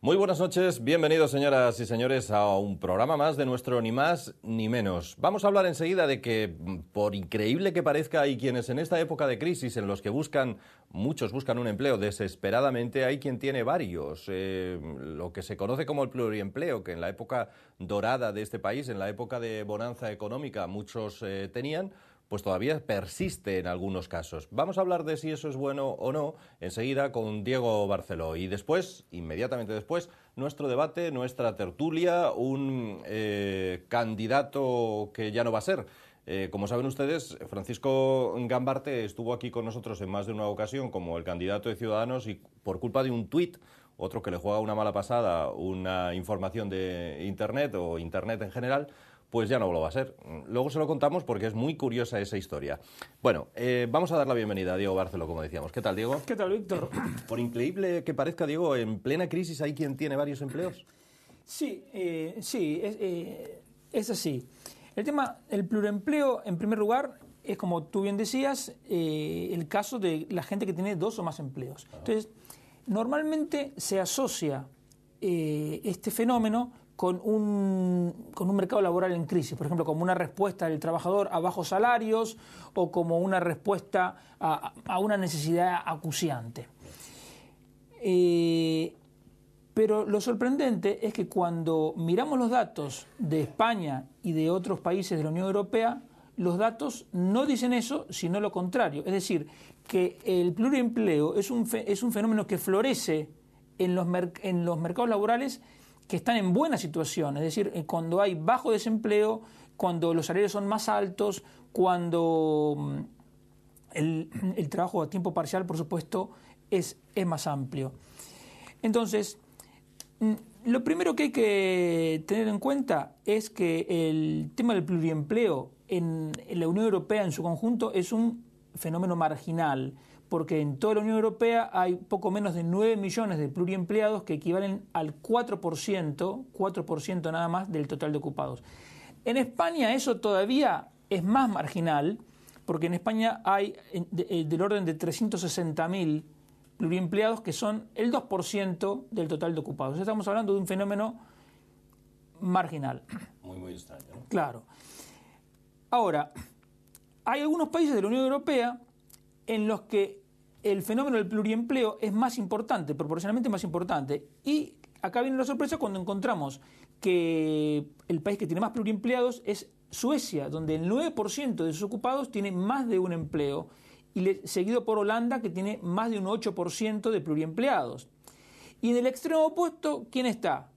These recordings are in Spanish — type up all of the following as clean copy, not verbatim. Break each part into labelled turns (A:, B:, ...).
A: Muy buenas noches, bienvenidos señoras y señores a un programa más de nuestro Ni Más Ni Menos. Vamos a hablar enseguida de que, por increíble que parezca, hay quienes en esta época de crisis en los que muchos buscan un empleo desesperadamente, hay quien tiene varios. Lo que se conoce como el pluriempleo, que en la época dorada de este país, en la época de bonanza económica, muchos tenían, pues todavía persiste en algunos casos. Vamos a hablar de si eso es bueno o no enseguida con Diego Barceló. Y después, inmediatamente después, nuestro debate, nuestra tertulia, un candidato que ya no va a ser. Como saben ustedes, Francisco Gambarte estuvo aquí con nosotros en más de una ocasión como el candidato de Ciudadanos y por culpa de un tuit, otro que le juega una mala pasada, una información de Internet o Internet en general, pues ya no lo va a ser. Luego se lo contamos porque es muy curiosa esa historia. Bueno, vamos a dar la bienvenida a Diego Barceló, como decíamos. ¿Qué tal, Diego?
B: ¿Qué tal, Víctor?
A: Por increíble que parezca, Diego, en plena crisis hay quien tiene varios empleos.
B: Sí, es así. El pluriempleo, en primer lugar, es como tú bien decías, el caso de la gente que tiene dos o más empleos. Entonces, normalmente se asocia este fenómeno con un mercado laboral en crisis, por ejemplo, como una respuesta del trabajador a bajos salarios o como una respuesta a una necesidad acuciante. Pero lo sorprendente es que cuando miramos los datos de España y de otros países de la Unión Europea, los datos no dicen eso, sino lo contrario. Es decir, que el pluriempleo es un fenómeno que florece en los mercados laborales que están en buena situación, es decir, cuando hay bajo desempleo, cuando los salarios son más altos, cuando el trabajo a tiempo parcial, por supuesto, es más amplio. Entonces, lo primero que hay que tener en cuenta es que el tema del pluriempleo en la Unión Europea en su conjunto es un fenómeno marginal, porque en toda la Unión Europea hay poco menos de 9 millones de pluriempleados que equivalen al 4% nada más del total de ocupados. En España eso todavía es más marginal, porque en España hay del orden de 360.000 pluriempleados que son el 2% del total de ocupados. Estamos hablando de un fenómeno marginal.
A: Muy extraño, ¿no?
B: Claro. Ahora, hay algunos países de la Unión Europea en los que el fenómeno del pluriempleo es más importante, proporcionalmente más importante. Y acá viene la sorpresa cuando encontramos que el país que tiene más pluriempleados es Suecia, donde el 9% de sus ocupados tiene más de un empleo, y seguido por Holanda, que tiene más de un 8% de pluriempleados. Y en el extremo opuesto, ¿quién está?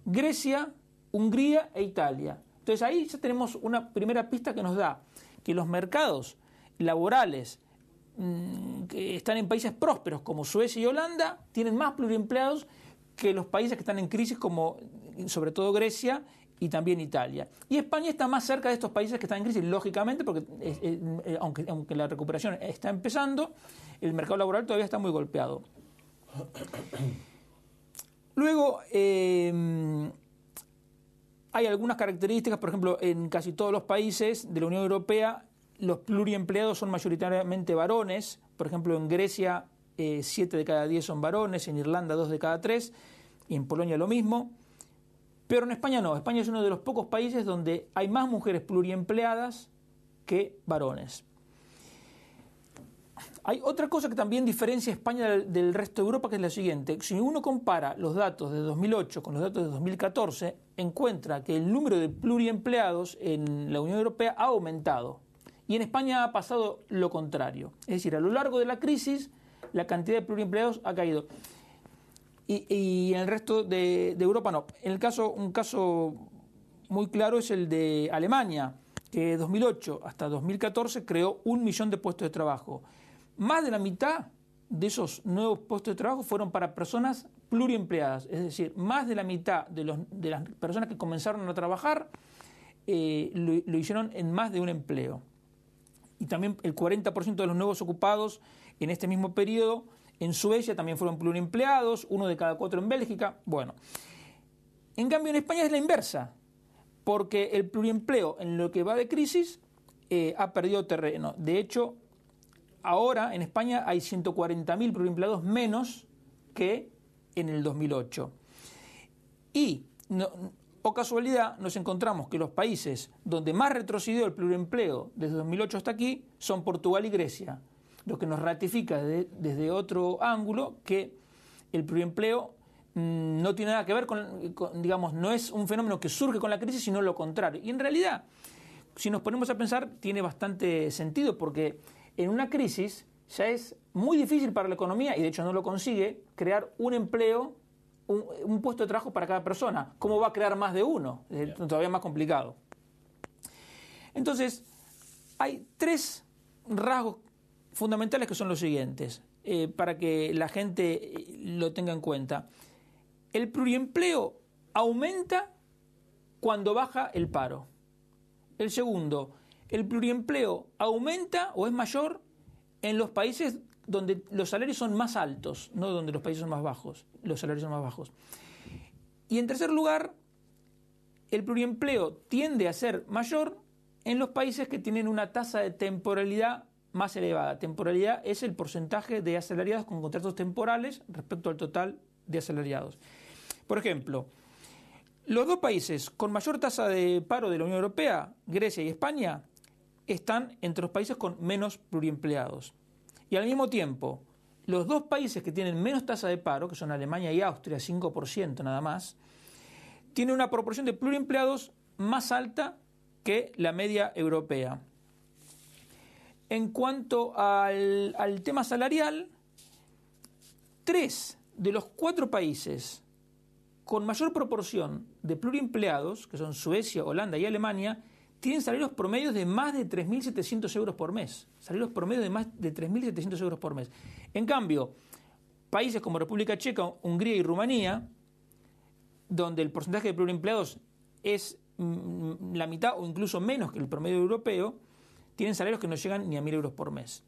B: Grecia, Hungría e Italia. Entonces ahí ya tenemos una primera pista que nos da que los mercados laborales que están en países prósperos como Suecia y Holanda tienen más pluriempleados que los países que están en crisis como sobre todo Grecia y también Italia. Y España está más cerca de estos países que están en crisis, lógicamente, porque aunque la recuperación está empezando, el mercado laboral todavía está muy golpeado. Luego, hay algunas características, por ejemplo, en casi todos los países de la Unión Europea, los pluriempleados son mayoritariamente varones. Por ejemplo, en Grecia 7 de cada 10 son varones, en Irlanda 2 de cada 3 y en Polonia lo mismo. Pero en España no. España es uno de los pocos países donde hay más mujeres pluriempleadas que varones. Hay otra cosa que también diferencia a España del resto de Europa, que es la siguiente. Si uno compara los datos de 2008 con los datos de 2014, encuentra que el número de pluriempleados en la Unión Europea ha aumentado. Y en España ha pasado lo contrario. Es decir, a lo largo de la crisis, la cantidad de pluriempleados ha caído. Y en el resto de Europa no. Un caso muy claro es el de Alemania, que de 2008 hasta 2014 creó 1 millón de puestos de trabajo. Más de la mitad de esos nuevos puestos de trabajo fueron para personas pluriempleadas. Es decir, más de la mitad de las personas que comenzaron a trabajar lo hicieron en más de un empleo. Y también el 40% de los nuevos ocupados en este mismo periodo en Suecia también fueron pluriempleados, 1 de cada 4 en Bélgica. Bueno, en cambio en España es la inversa, porque el pluriempleo en lo que va de crisis ha perdido terreno. De hecho, ahora en España hay 140.000 pluriempleados menos que en el 2008. Y, o casualidad, nos encontramos que los países donde más retrocedió el pluriempleo desde 2008 hasta aquí son Portugal y Grecia, lo que nos ratifica desde otro ángulo que el pluriempleo no tiene nada que ver digamos, no es un fenómeno que surge con la crisis, sino lo contrario. Y en realidad, si nos ponemos a pensar, tiene bastante sentido, porque en una crisis ya es muy difícil para la economía, y de hecho no lo consigue, crear un empleo, un puesto de trabajo para cada persona. ¿Cómo va a crear más de uno? Es todavía más complicado. Entonces, hay tres rasgos fundamentales que son los siguientes, para que la gente lo tenga en cuenta. El pluriempleo aumenta cuando baja el paro. El segundo, el pluriempleo aumenta o es mayor en los países donde los salarios son más altos, no donde los países son más bajos, los salarios son más bajos. Y en tercer lugar, el pluriempleo tiende a ser mayor en los países que tienen una tasa de temporalidad más elevada. Temporalidad es el porcentaje de asalariados con contratos temporales respecto al total de asalariados. Por ejemplo, los dos países con mayor tasa de paro de la Unión Europea, Grecia y España, están entre los países con menos pluriempleados. Y al mismo tiempo, los dos países que tienen menos tasa de paro, que son Alemania y Austria, 5% nada más, tienen una proporción de pluriempleados más alta que la media europea. En cuanto al tema salarial, 3 de los 4 países con mayor proporción de pluriempleados, que son Suecia, Holanda y Alemania, tienen salarios promedios de más de 3.700 euros por mes. Salarios promedios de más de 3.700 euros por mes. En cambio, países como República Checa, Hungría y Rumanía, donde el porcentaje de pluriempleados es la mitad o incluso menos que el promedio europeo, tienen salarios que no llegan ni a 1.000 euros por mes.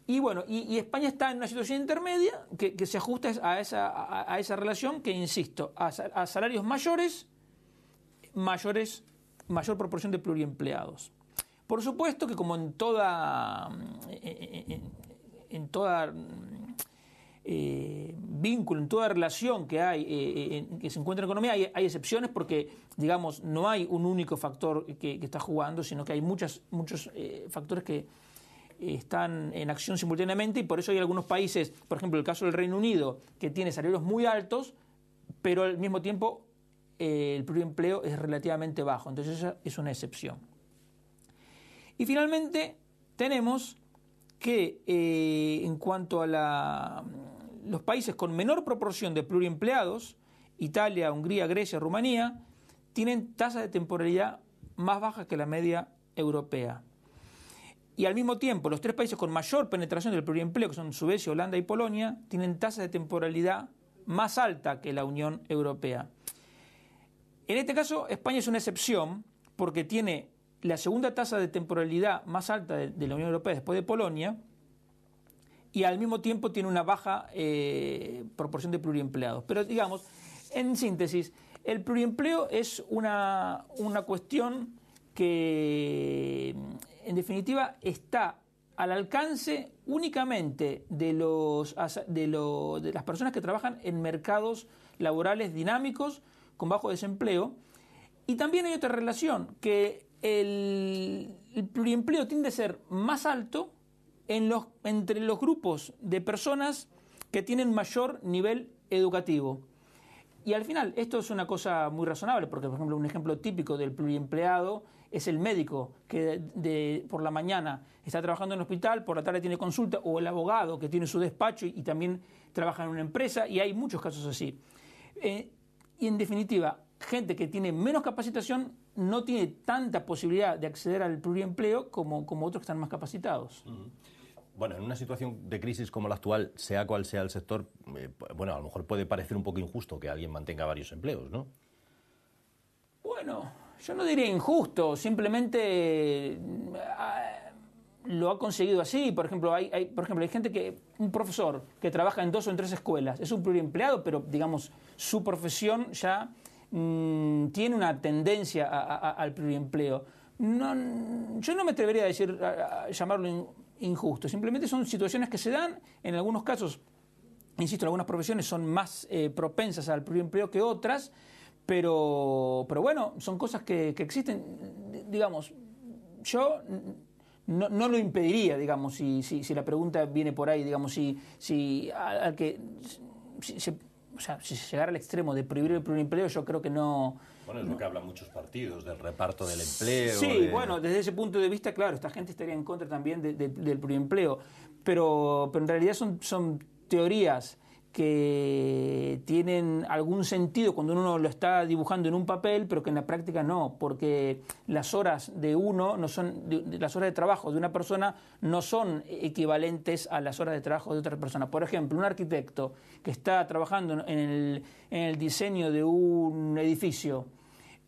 B: Y bueno, y España está en una situación intermedia que se ajusta a esa relación que, insisto, a salarios mayores, mayor proporción de pluriempleados. Por supuesto que como en toda vínculo, en toda relación que hay, que se encuentra en economía, hay excepciones porque, digamos, no hay un único factor que está jugando, sino que hay muchos factores que están en acción simultáneamente, y por eso hay algunos países, por ejemplo el caso del Reino Unido, que tiene salarios muy altos, pero al mismo tiempo el pluriempleo es relativamente bajo. Entonces esa es una excepción. Y finalmente tenemos que en cuanto a los países con menor proporción de pluriempleados, Italia, Hungría, Grecia, Rumanía, tienen tasas de temporalidad más bajas que la media europea. Y al mismo tiempo, los 3 países con mayor penetración del pluriempleo, que son Suecia, Holanda y Polonia, tienen tasas de temporalidad más alta que la Unión Europea. En este caso, España es una excepción porque tiene la segunda tasa de temporalidad más alta de la Unión Europea después de Polonia, y al mismo tiempo tiene una baja proporción de pluriempleados. Pero digamos, en síntesis, el pluriempleo es una cuestión que en definitiva está al alcance únicamente de las personas que trabajan en mercados laborales dinámicos con bajo desempleo. Y también hay otra relación, que el pluriempleo tiende a ser más alto entre los grupos de personas que tienen mayor nivel educativo. Y al final, esto es una cosa muy razonable, porque, por ejemplo, un ejemplo típico del pluriempleado es el médico que por la mañana está trabajando en el hospital, por la tarde tiene consulta, o el abogado que tiene su despacho y también trabaja en una empresa, y hay muchos casos así. Y en definitiva, gente que tiene menos capacitación no tiene tanta posibilidad de acceder al pluriempleo como otros que están más capacitados.
A: Bueno, en una situación de crisis como la actual, sea cual sea el sector, bueno, a lo mejor puede parecer un poco injusto que alguien mantenga varios empleos, ¿no?
B: Bueno, yo no diría injusto, simplemente lo ha conseguido así. Por ejemplo, hay gente un profesor que trabaja en 2 o en 3 escuelas, es un pluriempleado, pero digamos, su profesión ya tiene una tendencia al pluriempleo. Yo no me atrevería a llamarlo injusto, simplemente son situaciones que se dan, en algunos casos insisto, algunas profesiones son más propensas al pluriempleo que otras, pero bueno, son cosas que existen. Digamos, yo no lo impediría, digamos, si la pregunta viene por ahí, digamos, si llegar al extremo de prohibir el pluriempleo, yo creo que no.
A: Bueno, es lo que hablan muchos partidos, del reparto del empleo.
B: Sí, bueno, desde ese punto de vista, claro, esta gente estaría en contra también del pluriempleo, pero en realidad son teorías que tienen algún sentido cuando uno lo está dibujando en un papel, pero que en la práctica no, porque las horas de uno no son, las horas de trabajo de una persona no son equivalentes a las horas de trabajo de otra persona. Por ejemplo, un arquitecto que está trabajando en el diseño de un edificio,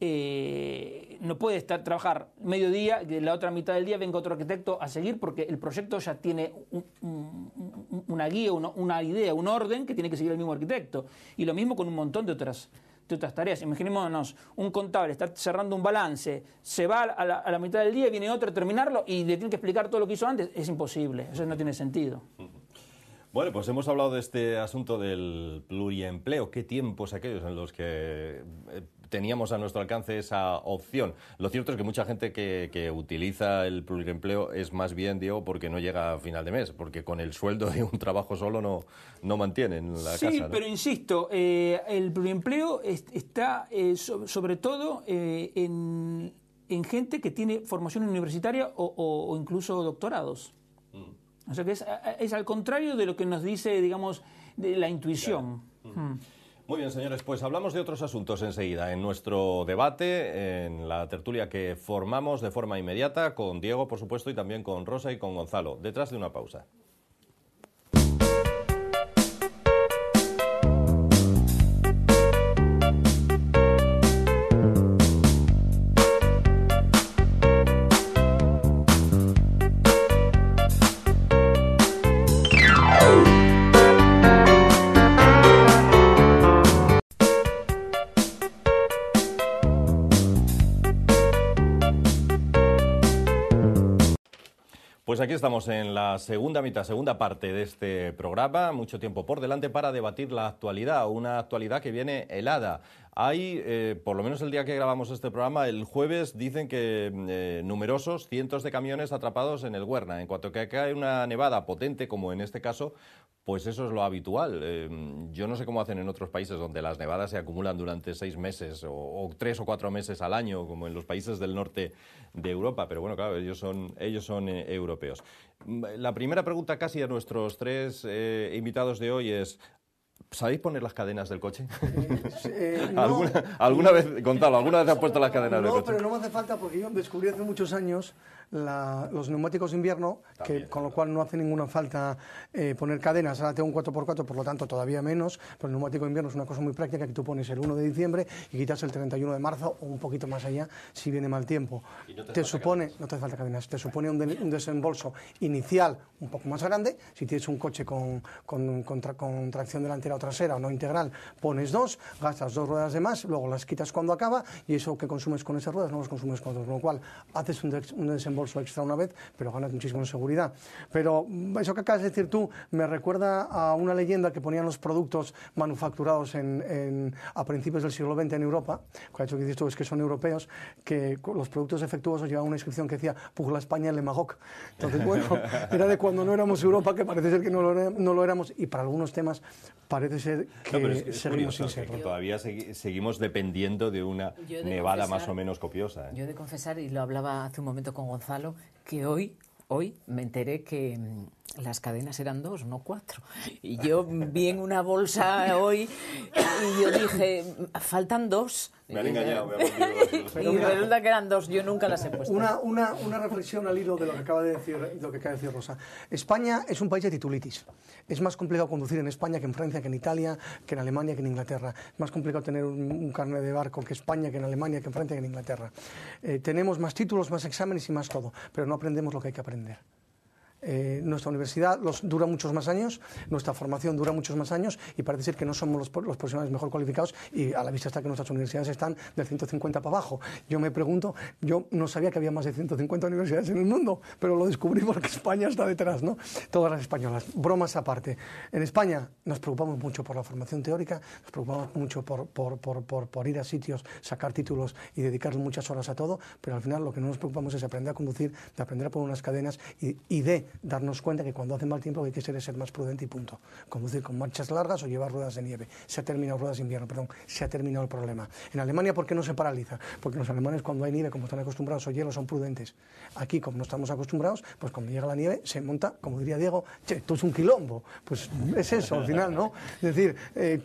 B: no puede trabajar mediodía y de la otra mitad del día venga otro arquitecto a seguir, porque el proyecto ya tiene una guía, una idea, un orden que tiene que seguir el mismo arquitecto. Y lo mismo con un montón de otras tareas. Imaginémonos, un contable está cerrando un balance, se va a la mitad del día, viene otro a terminarlo y le tiene que explicar todo lo que hizo antes. Es imposible, eso no tiene sentido.
A: Bueno, pues hemos hablado de este asunto del pluriempleo. ¿Qué tiempos aquellos en los que teníamos a nuestro alcance esa opción? Lo cierto es que mucha gente que utiliza el pluriempleo es más bien, Diego, porque no llega a final de mes, porque con el sueldo de un trabajo solo no mantienen la casa, ¿no?
B: Sí, pero insisto, el pluriempleo está sobre todo en gente que tiene formación universitaria o incluso doctorados. O sea que es al contrario de lo que nos dice, digamos, de la intuición.
A: Claro. Muy bien, señores, pues hablamos de otros asuntos enseguida en nuestro debate, en la tertulia que formamos de forma inmediata con Diego, por supuesto, y también con Rosa y con Gonzalo, detrás de una pausa. Pues aquí estamos en la segunda parte de este programa, mucho tiempo por delante para debatir la actualidad, una actualidad que viene helada. Hay, por lo menos el día que grabamos este programa, el jueves, dicen que numerosos cientos de camiones atrapados en el Huerna. En cuanto que cae una nevada potente, como en este caso, pues eso es lo habitual. Yo no sé cómo hacen en otros países donde las nevadas se acumulan durante 6 meses o 3 o 4 meses al año, como en los países del norte de Europa, pero bueno, claro, ellos son europeos. La primera pregunta casi a nuestros 3 invitados de hoy es: ¿sabéis poner las cadenas del coche?
C: No.
A: ¿Alguna vez, Gonzalo, alguna vez has puesto las cadenas del coche?
C: No, pero no me hace falta porque yo descubrí hace muchos años los neumáticos de invierno, con lo cual no hace ninguna falta poner cadenas. Ahora tengo un 4x4, por lo tanto todavía menos, pero el neumático de invierno es una cosa muy práctica que tú pones el 1 de diciembre y quitas el 31 de marzo o un poquito más allá si viene mal tiempo. No te hace falta cadenas, te supone un desembolso inicial un poco más grande. Si tienes un coche con tracción delantera o trasera o no integral, pones 2, gastas 2 ruedas de más, luego las quitas cuando acaba y eso que consumes con esas ruedas no los consumes con otras, con lo cual haces un desembolso extra una vez, pero ganas muchísimo en seguridad. Pero eso que acabas de decir tú me recuerda a una leyenda que ponían los productos manufacturados a principios del siglo XX en Europa, con eso que dices tú es que son europeos, que los productos defectuosos llevaban una inscripción que decía "Pour la España le Maroc". Entonces, bueno, era de cuando no éramos Europa, que parece ser que no lo éramos, y para algunos temas parece ser que seguimos sin serlo.
A: Todavía seguimos dependiendo de una nevada más o menos copiosa.
D: Yo he de confesar, y lo hablaba hace un momento con Gonzalo, que hoy me enteré que las cadenas eran 2, no 4. Y yo vi en una bolsa hoy y yo dije, faltan 2.
A: Me han engañado,
D: y resulta que eran 2, yo nunca las he puesto.
C: Una reflexión al hilo de lo que acaba de decir Rosa. España es un país de titulitis. Es más complicado conducir en España que en Francia, que en Italia, que en Alemania, que en Inglaterra. Es más complicado tener un carnet de barco que España, que en Alemania, que en Francia, que en Inglaterra. Tenemos más títulos, más exámenes y más todo, pero no aprendemos lo que hay que aprender. nuestra universidad dura muchos más años, nuestra formación dura muchos más años y parece ser que no somos los profesionales mejor cualificados y a la vista está que nuestras universidades están del 150 para abajo. Yo me pregunto, yo no sabía que había más de 150 universidades en el mundo, pero lo descubrí porque España está detrás, ¿no? Todas las españolas. Bromas aparte. En España nos preocupamos mucho por la formación teórica, nos preocupamos mucho por ir a sitios, sacar títulos y dedicar muchas horas a todo, pero al final lo que no nos preocupamos es aprender a conducir, de aprender a poner unas cadenas y de darnos cuenta que cuando hace mal tiempo lo que hay que hacer es ser más prudente y punto. Conducir con marchas largas o llevar ruedas de nieve. Se ha terminado ruedas de invierno, perdón, se ha terminado el problema. En Alemania, ¿por qué no se paraliza? Porque los alemanes cuando hay nieve, como están acostumbrados o hielo, son prudentes. Aquí, como no estamos acostumbrados, pues cuando llega la nieve se monta, como diría Diego, che, esto es un quilombo. Pues es eso, al final, ¿no? Es decir,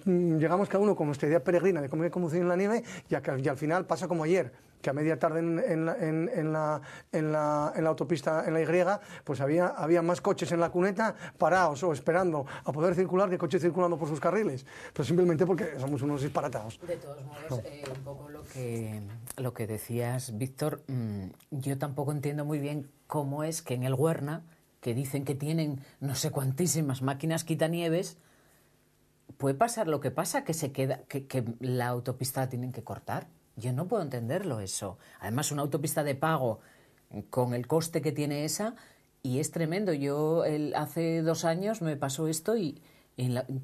C: llegamos cada uno con nuestra idea peregrina de cómo hay que conducir en la nieve y al final pasa como ayer, que a media tarde en la autopista, en la Y, pues había más coches en la cuneta parados o esperando a poder circular que coches circulando por sus carriles, pero simplemente porque somos unos disparatados.
D: De todos modos, un poco lo que decías, Víctor, yo tampoco entiendo muy bien cómo es que en el Huerna, que dicen que tienen no sé cuantísimas máquinas quitanieves, puede pasar lo que pasa, que la autopista la tienen que cortar. Yo no puedo entenderlo eso. Además, una autopista de pago con el coste que tiene esa, y es tremendo. Yo hace 2 años me pasó esto y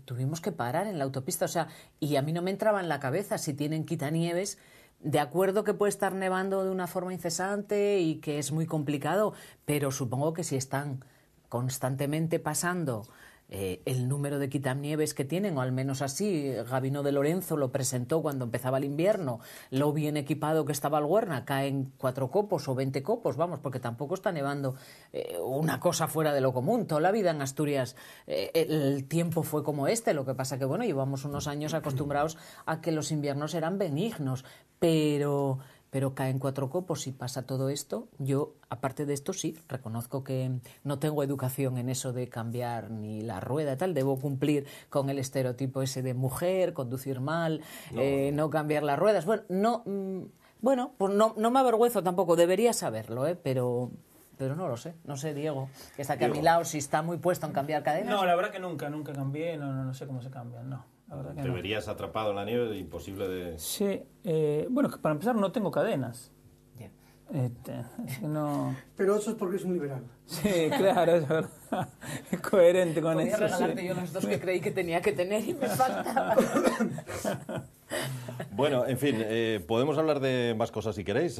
D: tuvimos que parar en la autopista. O sea, y a mí no me entraba en la cabeza si tienen quitanieves. De acuerdo que puede estar nevando de una forma incesante y que es muy complicado, pero supongo que si están constantemente pasando el número de quitanieves que tienen, o al menos así, Gabino de Lorenzo lo presentó cuando empezaba el invierno, lo bien equipado que estaba el Huerna, caen 4 copos o 20 copos, vamos, porque tampoco está nevando una cosa fuera de lo común. Toda la vida en Asturias el tiempo fue como este, lo que pasa que, bueno, llevamos unos años acostumbrados a que los inviernos eran benignos, pero caen 4 copos y pasa todo esto. Yo, aparte de esto, sí, reconozco que no tengo educación en eso de cambiar ni la rueda y tal. Debo cumplir con el estereotipo ese de mujer, conducir mal, no cambiar las ruedas. Bueno, pues no me avergüenzo tampoco, debería saberlo, pero no lo sé. No sé, Diego, que está aquí a mi lado, si está muy puesto en cambiar cadenas.
B: No, la verdad que nunca cambié, no sé cómo se cambian, no.
A: Te verías atrapado en la nieve, imposible de...
B: Sí, bueno, que para empezar no tengo cadenas.
D: Yeah.
B: Es que no...
C: Pero eso es porque es un liberal.
B: Sí, claro, es verdad. Es coherente con
D: Podría
B: eso.
D: regalarte
B: Sí.
D: yo los 2 que creí que tenía que tener y me faltaban.
A: Bueno, en fin, podemos hablar de más cosas si queréis.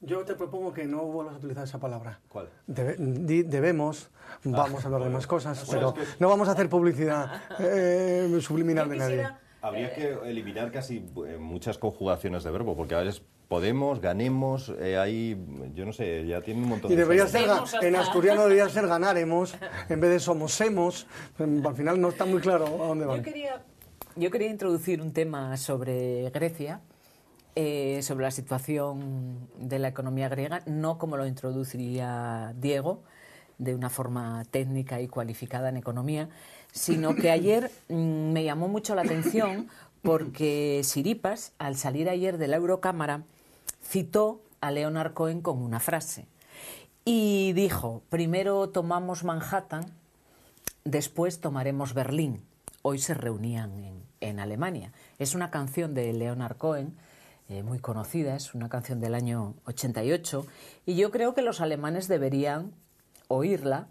C: Yo te propongo que no vuelvas a utilizar esa palabra.
A: ¿Cuál?
C: Debemos, vamos a hablar de más cosas, pero no vamos a hacer publicidad subliminal de nadie.
A: Habría que eliminar casi muchas conjugaciones de verbo, porque a veces podemos, ganemos, ahí, yo no sé, ya tiene un montón
C: Y
A: de...
C: debería ser, en asturiano debería ser ganaremos, en vez de somosemos. Al final no está muy claro a dónde van.
D: Yo quería introducir un tema sobre Grecia, sobre la situación de la economía griega, no como lo introduciría Diego, de una forma técnica y cualificada en economía, sino que ayer me llamó mucho la atención porque Siripas, al salir ayer de la Eurocámara, citó a Leonard Cohen con una frase y dijo: primero tomamos Manhattan, después tomaremos Berlín. Hoy se reunían en Alemania. Es una canción de Leonard Cohen, muy conocida, es una canción del año 88, y yo creo que los alemanes deberían oírla,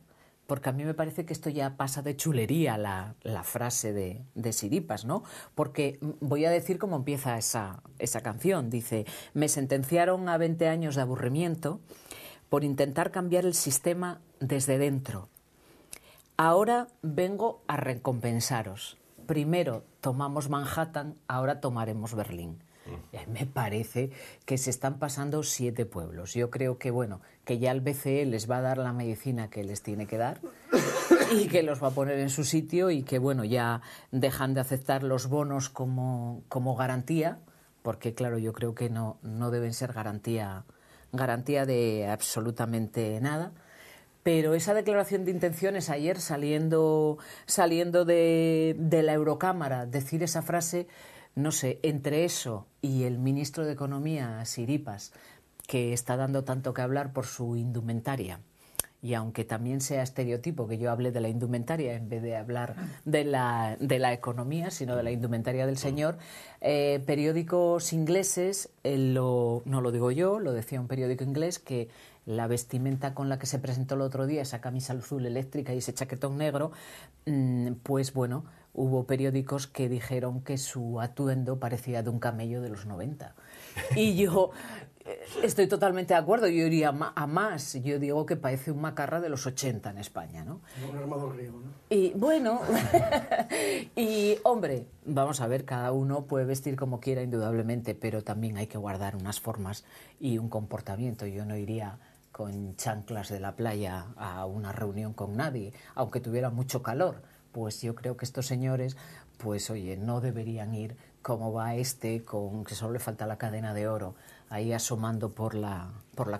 D: porque a mí me parece que esto ya pasa de chulería la frase de Siripas, ¿no? Porque voy a decir cómo empieza esa canción. Dice: me sentenciaron a 20 años de aburrimiento por intentar cambiar el sistema desde dentro. Ahora vengo a recompensaros. Primero tomamos Manhattan, ahora tomaremos Berlín. Me parece que se están pasando 7 pueblos. Yo creo que, bueno, que ya el BCE les va a dar la medicina que les tiene que dar y que los va a poner en su sitio y que, bueno, ya dejan de aceptar los bonos como garantía, porque, claro, yo creo que no deben ser garantía de absolutamente nada. Pero esa declaración de intenciones ayer, saliendo de la Eurocámara, decir esa frase, no sé, entre eso y el ministro de Economía, Siripas, que está dando tanto que hablar por su indumentaria y aunque también sea estereotipo que yo hable de la indumentaria en vez de hablar de la economía, sino de la indumentaria del señor, periódicos ingleses, no lo digo yo, lo decía un periódico inglés, que la vestimenta con la que se presentó el otro día, esa camisa azul eléctrica y ese chaquetón negro, pues bueno, hubo periódicos que dijeron que su atuendo parecía de un camello de los 90. Y yo estoy totalmente de acuerdo, yo iría a más. Yo digo que parece un macarra de los 80 en España, ¿no?
C: Un armador griego, ¿no?
D: Y bueno, y hombre, vamos a ver, cada uno puede vestir como quiera indudablemente, pero también hay que guardar unas formas y un comportamiento. Yo no iría con chanclas de la playa a una reunión con nadie, aunque tuviera mucho calor. Pues yo creo que estos señores, pues oye, no deberían ir como va con que solo le falta la cadena de oro ahí asomando por la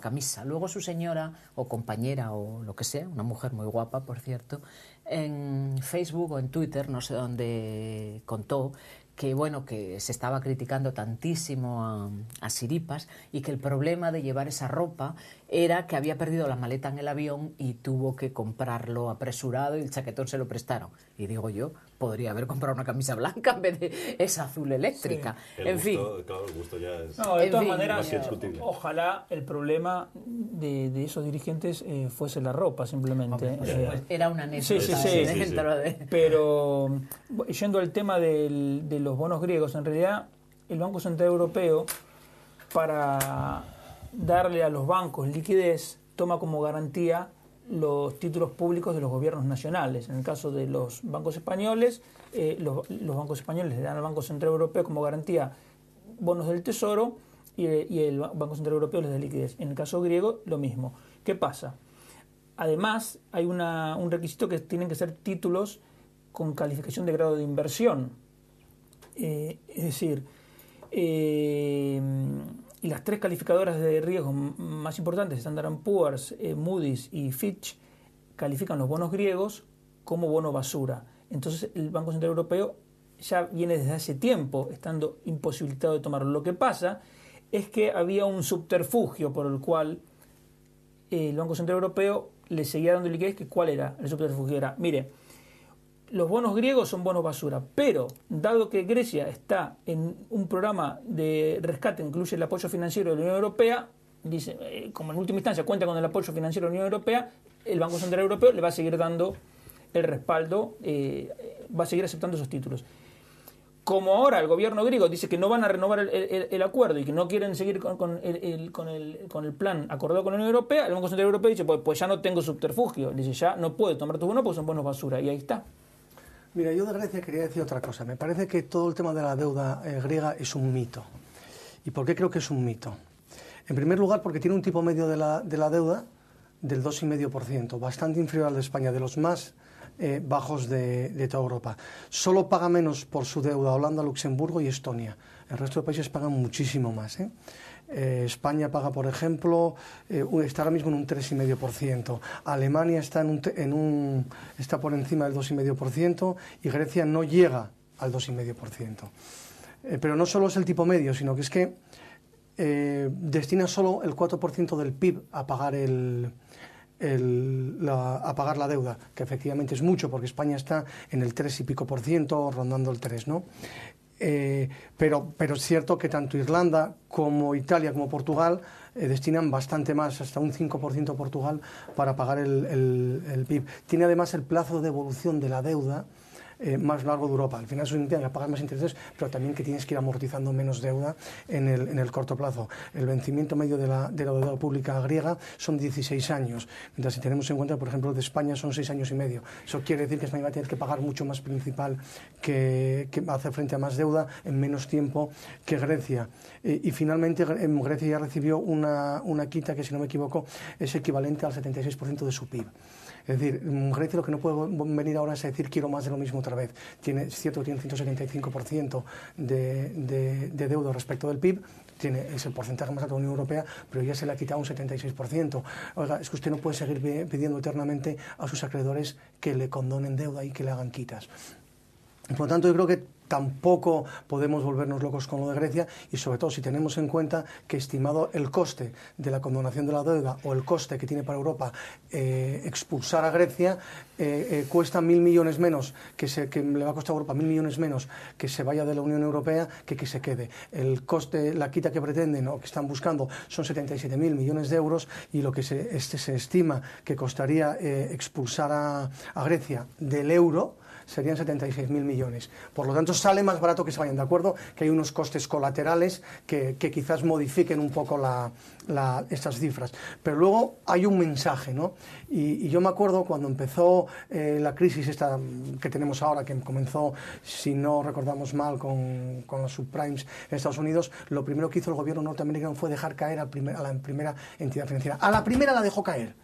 D: camisa. Luego su señora o compañera o lo que sea, una mujer muy guapa, por cierto, en Facebook o en Twitter, no sé dónde, contó que bueno, que se estaba criticando tantísimo a Siripas y que el problema de llevar esa ropa era que había perdido la maleta en el avión y tuvo que comprarlo apresurado y el chaquetón se lo prestaron. Y digo yo, podría haber comprado una camisa blanca en vez de esa azul eléctrica.
E: Sí.
D: En fin.
E: Claro, el gusto ya es...
B: No, de todas
D: fin,
B: maneras, ojalá el problema de esos dirigentes fuese la ropa, simplemente.
D: Pues era una anécdota.
B: Sí.
D: Dentro de...
B: Pero, yendo al tema de los bonos griegos, en realidad el Banco Central Europeo, para darle a los bancos liquidez, toma como garantía los títulos públicos de los gobiernos nacionales. En el caso de los bancos españoles, los bancos españoles le dan al Banco Central Europeo como garantía bonos del Tesoro y el Banco Central Europeo les da liquidez. En el caso griego, lo mismo. ¿Qué pasa? Además, hay un requisito que tienen que ser títulos con calificación de grado de inversión. Es decir, y las tres calificadoras de riesgo más importantes, Standard & Poor's, Moody's y Fitch, califican los bonos griegos como bono basura. Entonces el Banco Central Europeo ya viene desde hace tiempo estando imposibilitado de tomarlo. Lo que pasa es que había un subterfugio por el cual el Banco Central Europeo le seguía dando liquidez. ¿Cuál era? El subterfugio era, mire, los bonos griegos son bonos basura, pero dado que Grecia está en un programa de rescate que incluye el apoyo financiero de la Unión Europea, dice, como en última instancia cuenta con el apoyo financiero de la Unión Europea, el Banco Central Europeo le va a seguir dando el respaldo, va a seguir aceptando esos títulos. Como ahora el gobierno griego dice que no van a renovar el acuerdo y que no quieren seguir con el plan acordado con la Unión Europea, el Banco Central Europeo dice, pues ya no tengo subterfugio, dice, ya no puedo tomar tus bonos porque son bonos basura, y ahí está.
C: Mira, yo de Grecia quería decir otra cosa. Me parece que todo el tema de la deuda griega es un mito. ¿Y por qué creo que es un mito? En primer lugar, porque tiene un tipo medio de la deuda del 2,5%, bastante inferior al de España, de los más bajos de toda Europa. Solo paga menos por su deuda Holanda, Luxemburgo y Estonia. El resto de países pagan muchísimo más. España paga, por ejemplo, está ahora mismo en un 3,5%. Alemania está está por encima del 2,5% y Grecia no llega al 2,5%. Pero no solo es el tipo medio, sino que es que destina solo el 4% del PIB a pagar a pagar la deuda, que efectivamente es mucho, porque España está en el 3 y pico por ciento, rondando el 3, ¿no? Pero es cierto que tanto Irlanda como Italia como Portugal destinan bastante más, hasta un 5% Portugal, para pagar el PIB. Tiene además el plazo de devolución de la deuda más largo de Europa. Al final eso significa que pagas más intereses, pero también que tienes que ir amortizando menos deuda en el corto plazo. El vencimiento medio de la deuda pública griega son 16 años, mientras si tenemos en cuenta, por ejemplo, de España son 6 años y medio. Eso quiere decir que España va a tener que pagar mucho más principal, que va a hacer frente a más deuda en menos tiempo que Grecia. Y finalmente Grecia ya recibió una quita que, si no me equivoco, es equivalente al 76% de su PIB. Es decir, Grecia lo que no puede venir ahora es a decir quiero más de lo mismo otra vez. Es cierto que tiene 175% de deuda respecto del PIB, es el porcentaje más alto de la Unión Europea, pero ya se le ha quitado un 76%. Oiga, es que usted no puede seguir pidiendo eternamente a sus acreedores que le condonen deuda y que le hagan quitas. Por lo tanto, yo creo que tampoco podemos volvernos locos con lo de Grecia, y sobre todo si tenemos en cuenta que, estimado el coste de la condonación de la deuda o el coste que tiene para Europa expulsar a Grecia, cuesta 1.000 millones menos, que le va a costar a Europa 1.000 millones menos que se vaya de la Unión Europea que se quede. El coste, la quita que pretenden o que están buscando son 77.000 millones de euros, y lo que se estima que costaría expulsar a Grecia del euro serían 76.000 millones. Por lo tanto, sale más barato que se vayan. De acuerdo que hay unos costes colaterales que quizás modifiquen un poco estas cifras. Pero luego hay un mensaje, ¿no? Y yo me acuerdo cuando empezó la crisis esta que tenemos ahora, que comenzó, si no recordamos mal, con los subprimes en Estados Unidos, lo primero que hizo el gobierno norteamericano fue dejar caer a la primera entidad financiera. A la primera la dejó caer.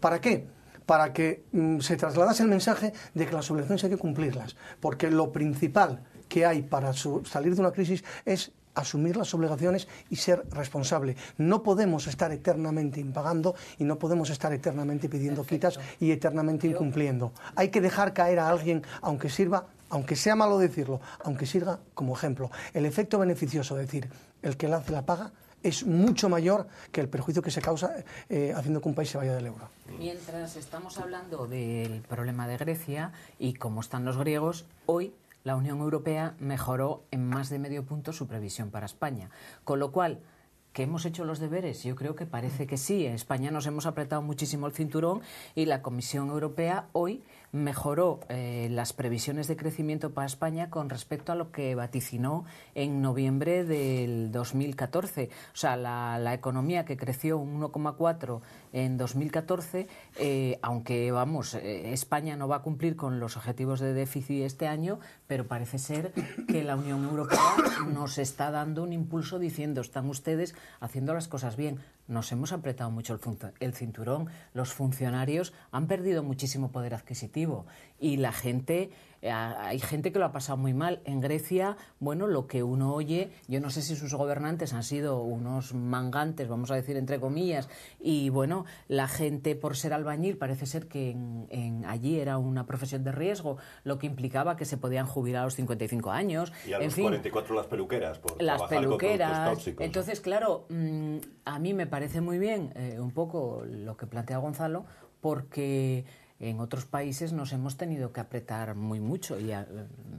C: ¿Para qué? Para que se trasladase el mensaje de que las obligaciones hay que cumplirlas, porque lo principal que hay para salir de una crisis es asumir las obligaciones y ser responsable. No podemos estar eternamente impagando y no podemos estar eternamente pidiendo quitas y eternamente incumpliendo. Hay que dejar caer a alguien, aunque sirva, aunque sea malo decirlo, aunque sirva como ejemplo. El efecto beneficioso, es decir, el que hace la paga, es mucho mayor que el perjuicio que se causa haciendo que un país se vaya del euro.
D: Mientras estamos hablando del problema de Grecia y cómo están los griegos, hoy la Unión Europea mejoró en más de medio punto su previsión para España. Con lo cual, ¿que hemos hecho los deberes? Yo creo que parece que sí. En España nos hemos apretado muchísimo el cinturón y la Comisión Europea hoy mejoró las previsiones de crecimiento para España con respecto a lo que vaticinó en noviembre del 2014. O sea, la economía que creció un 1,4 en 2014, aunque, vamos, España no va a cumplir con los objetivos de déficit este año, pero parece ser que la Unión Europea nos está dando un impulso diciendo, están ustedes haciendo las cosas bien. Nos hemos apretado mucho el cinturón, los funcionarios han perdido muchísimo poder adquisitivo y la gente, hay gente que lo ha pasado muy mal. En Grecia, bueno, lo que uno oye, yo no sé si sus gobernantes han sido unos mangantes, vamos a decir entre comillas, y bueno, la gente por ser albañil parece ser que allí era una profesión de riesgo, lo que implicaba que se podían jubilar a los 55 años.
A: Y a los 44 las peluqueras, por
D: las
A: trabajar
D: peluqueras,
A: con productos tóxicos.
D: Entonces, claro, a mí me parece muy bien un poco lo que plantea Gonzalo, porque en otros países nos hemos tenido que apretar muy mucho y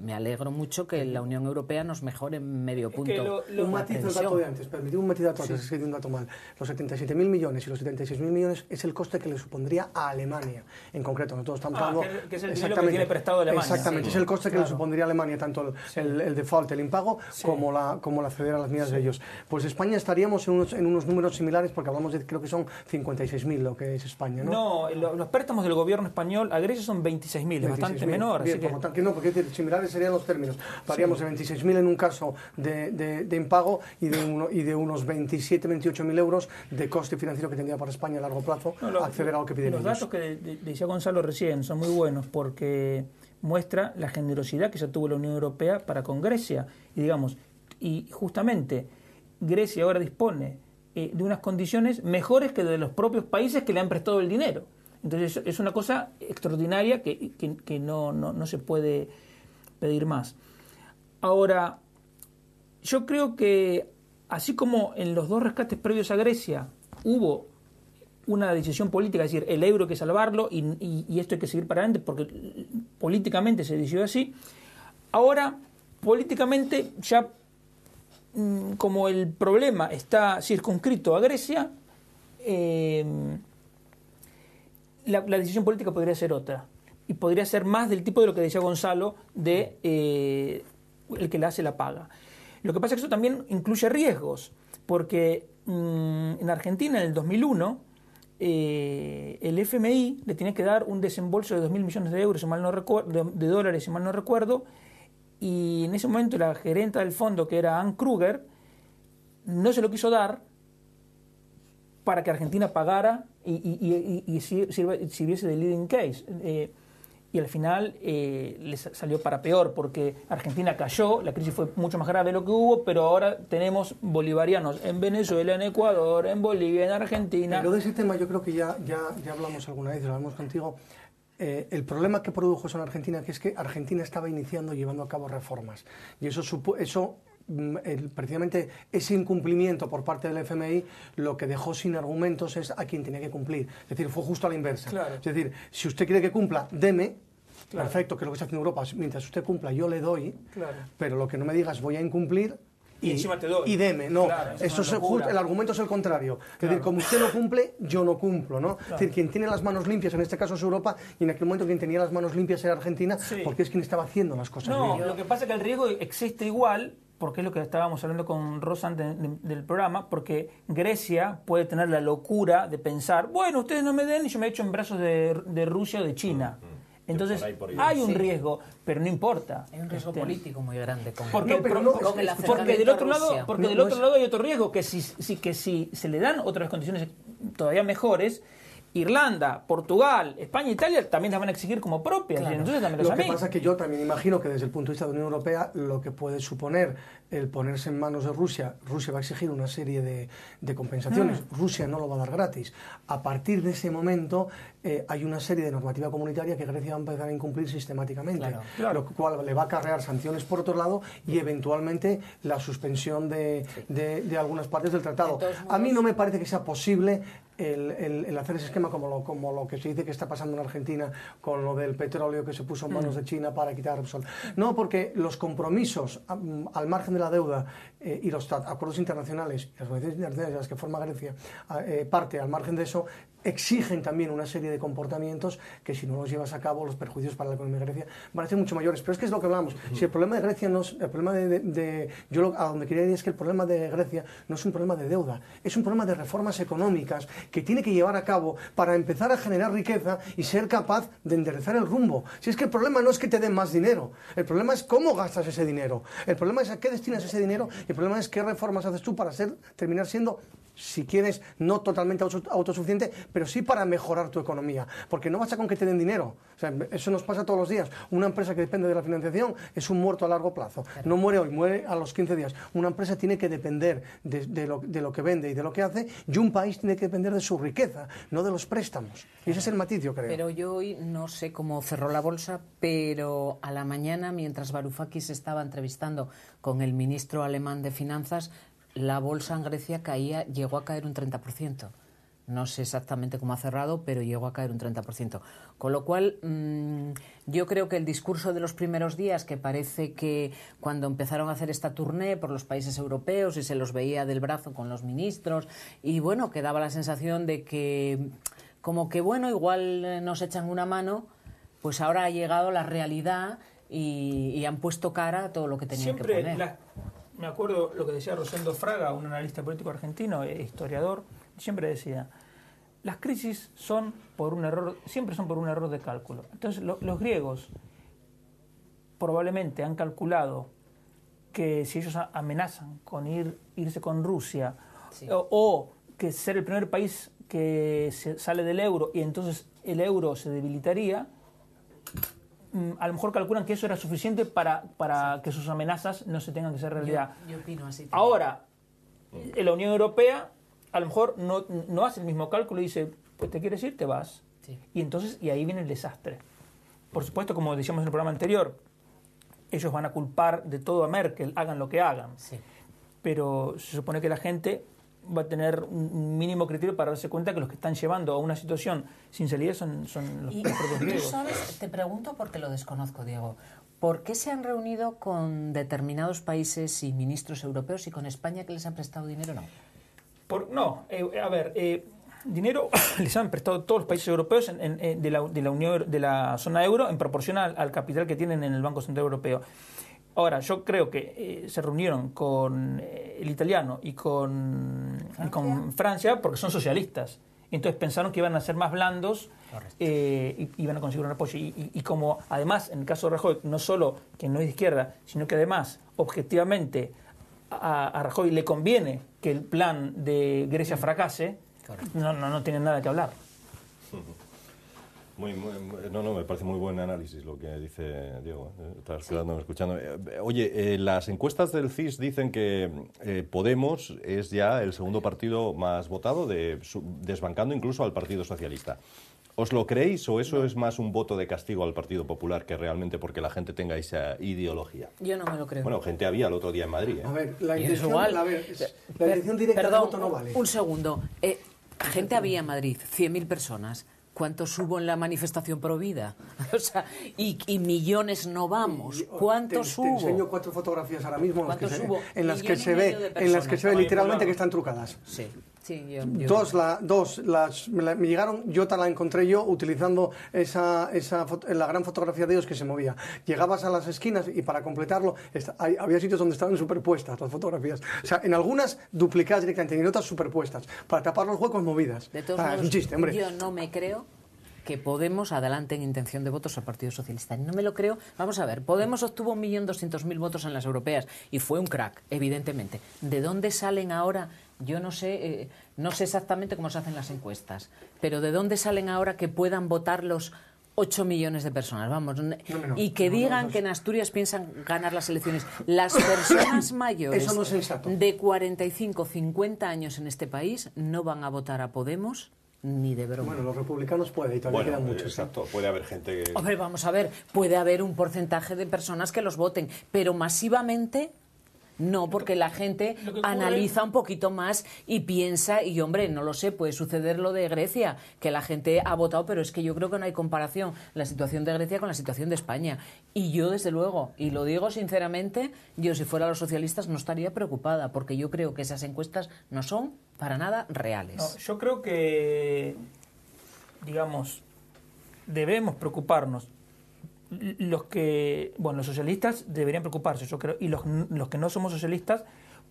D: me alegro mucho que la Unión Europea nos mejore en medio punto.
C: Un matiz al dato de antes, permitid un matiz al dato antes, es que hay un dato mal. Los 77.000 millones y los 76.000 millones es el coste que le supondría a Alemania, en concreto. Nosotros estamos hablando...
B: que es el dinero que tiene prestado Alemania.
C: Exactamente, sí, es el coste que le supondría a Alemania, tanto el default, el impago, como la ceder a las medidas de ellos. Pues España estaríamos en unos números similares, porque hablamos de, creo que son 56.000 lo que es España, ¿no?
B: No, los préstamos del gobierno español a Grecia son 26.000, es bastante menor.
C: Bien,
B: Así que...
C: por lo tanto, no, porque similares serían los términos. Hablaríamos de 26.000 en un caso de impago y de unos 27, 28.000 euros de coste financiero que tendría para España a largo plazo acceder a lo que piden ellos.
B: Los datos que decía Gonzalo recién son muy buenos porque muestra la generosidad que ya tuvo la Unión Europea para con Grecia. Y justamente Grecia ahora dispone de unas condiciones mejores que de los propios países que le han prestado el dinero. Entonces es una cosa extraordinaria que no se puede pedir más. Ahora, yo creo que así como en los dos rescates previos a Grecia hubo una decisión política, es decir, el euro hay que salvarlo y esto hay que seguir para adelante porque políticamente se decidió así, ahora políticamente ya como el problema está circunscrito a Grecia, la decisión política podría ser otra y podría ser más del tipo de lo que decía Gonzalo de el que le hace la paga. Lo que pasa es que eso también incluye riesgos, porque en Argentina en el 2001 el FMI le tenía que dar un desembolso de 2.000 millones de euros, de dólares, si mal no recuerdo, y en ese momento la gerenta del fondo, que era Anne Kruger, no se lo quiso dar para que Argentina pagara y sirviese de leading case. Y al final les salió para peor, porque Argentina cayó, la crisis fue mucho más grave de lo que hubo, pero ahora tenemos bolivarianos en Venezuela, en Ecuador, en Bolivia, en Argentina.
C: Pero de ese tema yo creo que ya hablamos alguna vez, lo hablamos contigo. el problema que produjo eso en Argentina, que es que Argentina estaba iniciando y llevando a cabo reformas. Y precisamente ese incumplimiento por parte del FMI lo que dejó sin argumentos es a quien tenía que cumplir. Es decir, fue justo a la inversa.
B: Claro.
C: Es decir, si usted quiere que cumpla, deme.
B: Claro.
C: Perfecto, que es lo que está haciendo Europa. Mientras usted cumpla, yo le doy.
B: Claro.
C: Pero lo que no me digas, voy a incumplir.
B: Y encima te doy.
C: Y deme, no.
B: Claro,
C: eso es justo, el argumento es el contrario. Es decir, como usted no cumple, yo no cumplo, ¿no?
B: Claro.
C: Es decir, quien tiene las manos limpias, en este caso es Europa, y en aquel momento quien tenía las manos limpias era Argentina,
B: Sí.
C: porque es quien estaba haciendo las cosas
B: No,
C: bien.
B: lo que pasa es que el riesgo existe igual, porque es lo que estábamos hablando con Rosa antes del programa, porque Grecia puede tener la locura de pensar, bueno, ustedes no me den y yo me echo en brazos de Rusia o de China. Entonces,
A: por ahí.
B: hay un
D: Sí.
B: riesgo, pero no importa.
D: Hay un riesgo político muy grande con,
B: Porque,
C: No, pero
B: el
C: no,
B: pro-
D: con el
C: es-
B: porque del otro lado,
D: Rusia.
B: porque
C: No,
B: del
C: no
B: otro
C: es-
B: lado hay otro riesgo, que si se le dan otras condiciones todavía mejores, Irlanda, Portugal, España e Italia también las van a exigir como propias.
D: Claro.
B: Y entonces dámelos
C: Lo
B: a
C: que
B: mí.
C: pasa es que yo también imagino que desde el punto de vista de la Unión Europea lo que puede suponer el ponerse en manos de Rusia va a exigir una serie de compensaciones. Rusia no lo va a dar gratis. A partir de ese momento hay una serie de normativa comunitaria que Grecia va a empezar a incumplir sistemáticamente,
D: Claro.
C: lo cual le va a acarrear sanciones por otro lado y eventualmente la suspensión de algunas partes del tratado.
D: De todos modos-
C: A mí no me parece que sea posible el hacer ese esquema como lo que se dice que está pasando en Argentina con lo del petróleo que se puso en manos de China para quitar Repsol. No, porque los compromisos al margen de la deuda y los acuerdos internacionales, las organizaciones internacionales de las que forma Grecia parte al margen de eso, exigen también una serie de comportamientos que si no los llevas a cabo los perjuicios para la economía de Grecia van a ser mucho mayores. Pero es que es lo que hablamos. Si el problema de Grecia no es el problema a donde quería ir es que el problema de Grecia no es un problema de deuda, es un problema de reformas económicas que tiene que llevar a cabo para empezar a generar riqueza y ser capaz de enderezar el rumbo. Si es que el problema no es que te den más dinero, el problema es cómo gastas ese dinero, el problema es a qué destinas ese dinero y el problema es qué reformas haces tú para terminar siendo, si quieres, no totalmente autosuficiente, pero sí para mejorar tu economía. Porque no basta con que te den dinero. O sea, eso nos pasa todos los días. Una empresa que depende de la financiación es un muerto a largo plazo. No muere hoy, muere a los 15 días. Una empresa tiene que depender de lo que vende y de lo que hace, y un país tiene que depender de su riqueza, no de los préstamos. Y ese es el matiz, yo creo.
D: Pero yo hoy no sé cómo cerró la bolsa, pero a la mañana, mientras Varoufakis estaba entrevistando con el ministro alemán de Finanzas, la bolsa en Grecia llegó a caer un 30%. No sé exactamente cómo ha cerrado, pero llegó a caer un 30%. Con lo cual, yo creo que el discurso de los primeros días, que parece que cuando empezaron a hacer esta tournée por los países europeos y se los veía del brazo con los ministros, y bueno, que daba la sensación de que, como que bueno, igual nos echan una mano, pues ahora ha llegado la realidad y han puesto cara a todo lo que tenían que poner.
B: Me acuerdo lo que decía Rosendo Fraga, un analista político argentino, historiador, siempre decía, las crisis son por un error, siempre son por un error de cálculo. Entonces los griegos probablemente han calculado que si ellos amenazan con irse con Rusia,
D: Sí.
B: o que ser el primer país que sale del euro y entonces el euro se debilitaría, a lo mejor calculan que eso era suficiente para que sus amenazas no se tengan que hacer realidad.
D: Yo opino así.
B: Ahora, la Unión Europea a lo mejor no hace el mismo cálculo y dice, pues te quieres ir, te vas.
D: Sí.
B: Y ahí viene el desastre. Por supuesto, como decíamos en el programa anterior, ellos van a culpar de todo a Merkel, hagan lo que hagan.
D: Sí.
B: Pero se supone que la gente va a tener un mínimo criterio para darse cuenta que los que están llevando a una situación sin salida son los propios
D: ¿Tú
B: griegos.
D: sabes? Te pregunto porque lo desconozco, Diego. ¿Por qué se han reunido con determinados países y ministros europeos y con España que les han prestado dinero? No.
B: Dinero les han prestado todos los países europeos de la zona euro en proporción al capital que tienen en el Banco Central Europeo. Ahora, yo creo que se reunieron con el italiano y con Francia porque son socialistas. Entonces pensaron que iban a ser más blandos y iban a conseguir un apoyo. Y como además, en el caso de Rajoy, no solo que no es de izquierda, sino que además, objetivamente, a Rajoy le conviene que el plan de Grecia fracase, no tienen nada que hablar.
A: No, me parece muy buen análisis lo que dice Diego. Estás quedándome escuchando. Oye, las encuestas del CIS dicen que Podemos es ya el segundo partido más votado, desbancando incluso al Partido Socialista. ¿Os lo creéis o eso es más un voto de castigo al Partido Popular que realmente porque la gente tenga esa ideología?
D: Yo no me lo creo.
A: Bueno, gente había el otro día en Madrid.
C: A ver, la
D: Y es
C: intención,
D: igual.
C: la intención directa del
D: Perdón,
C: voto no vale.
D: un segundo. Gente había en Madrid, 100.000 personas. ¿Cuántos hubo en la manifestación pro vida? O sea, y millones no vamos. ¿Cuántos hubo?
C: Te enseño 4 fotografías ahora mismo
D: ¿Cuántos hubo?
C: en las que
D: Millón y
C: se
D: medio de
C: ve
D: personas.
C: literalmente que están trucadas.
D: Sí,
C: Me llegaron, la encontré yo utilizando la gran fotografía de ellos que se movía. Llegabas a las esquinas y para completarlo había sitios donde estaban superpuestas las fotografías. O sea, en algunas duplicadas directamente y en otras superpuestas para tapar los huecos movidas.
D: De todos modos,
C: es un chiste, hombre.
D: yo no me creo que Podemos adelante en intención de votos al Partido Socialista. No me lo creo. Vamos a ver, Podemos obtuvo 1.200.000 votos en las europeas y fue un crack, evidentemente. ¿De dónde salen ahora? Yo no sé exactamente cómo se hacen las encuestas, pero ¿de dónde salen ahora que puedan votar los 8 millones de personas? Vamos, y que digan que en Asturias piensan ganar las elecciones. Las personas mayores
C: Eso no es sensato.
D: de 45, 50 años en este país no van a votar a Podemos ni de broma.
C: Bueno, los republicanos pueden y todavía quedan muchos.
A: Exacto, puede haber gente que...
D: Hombre, vamos a ver, puede haber un porcentaje de personas que los voten, pero masivamente no, porque la gente analiza un poquito más y piensa, y hombre, no lo sé, puede suceder lo de Grecia, que la gente ha votado, pero es que yo creo que no hay comparación la situación de Grecia con la situación de España. Y yo, desde luego, y lo digo sinceramente, yo si fuera los socialistas no estaría preocupada, porque yo creo que esas encuestas no son para nada reales.
B: No, yo creo que, digamos, debemos preocuparnos. Los socialistas deberían preocuparse, yo creo, y los que no somos socialistas,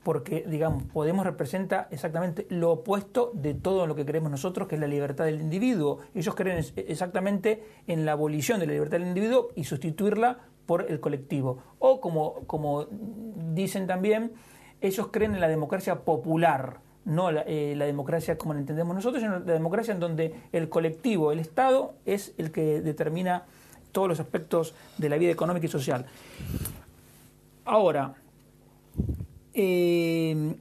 B: porque, digamos, Podemos representa exactamente lo opuesto de todo lo que creemos nosotros, que es la libertad del individuo. Ellos creen exactamente en la abolición de la libertad del individuo y sustituirla por el colectivo. O, como dicen también, ellos creen en la democracia popular, no la democracia como la entendemos nosotros, sino la democracia en donde el colectivo, el Estado, es el que determina todos los aspectos de la vida económica y social. Ahora, si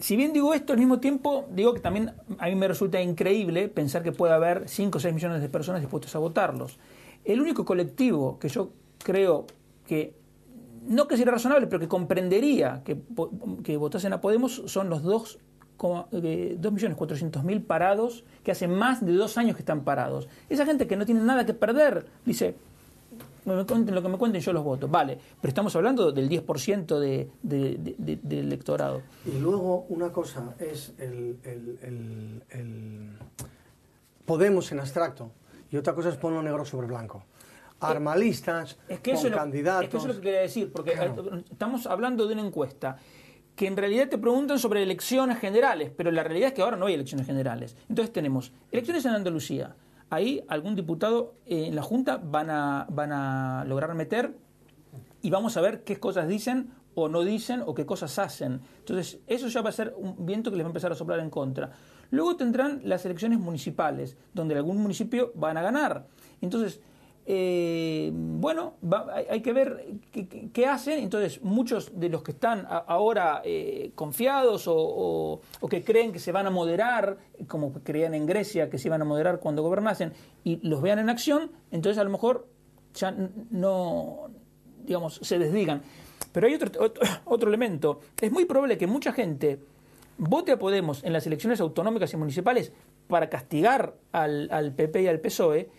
B: bien digo esto, al mismo tiempo digo que también a mí me resulta increíble pensar que puede haber 5 o 6 millones de personas dispuestas a votarlos. El único colectivo que yo creo que, no que sería razonable, pero que comprendería que votasen a Podemos son los 2.400.000 parados, que hace más de 2 años que están parados. Esa gente que no tiene nada que perder, dice, lo que me cuenten yo los voto. Vale, pero estamos hablando del 10% del electorado.
C: Y luego una cosa es el Podemos en abstracto y otra cosa es ponerlo negro sobre blanco. Armalistas, con candidatos...
B: Es que eso es lo que quería decir, porque
C: claro,
B: estamos hablando de una encuesta que en realidad te preguntan sobre elecciones generales, pero la realidad es que ahora no hay elecciones generales. Entonces tenemos elecciones en Andalucía. Ahí algún diputado en la Junta van a lograr meter y vamos a ver qué cosas dicen o no dicen o qué cosas hacen. Entonces eso ya va a ser un viento que les va a empezar a soplar en contra. Luego tendrán las elecciones municipales, donde algún municipio van a ganar. Entonces... hay que ver qué hacen. Entonces muchos de los que están ahora confiados o que creen que se van a moderar, como creían en Grecia que se iban a moderar cuando gobernasen, y los vean en acción, entonces a lo mejor ya no, digamos, se desdigan. Pero hay otro elemento. Es muy probable que mucha gente vote a Podemos en las elecciones autonómicas y municipales para castigar al PP y al PSOE,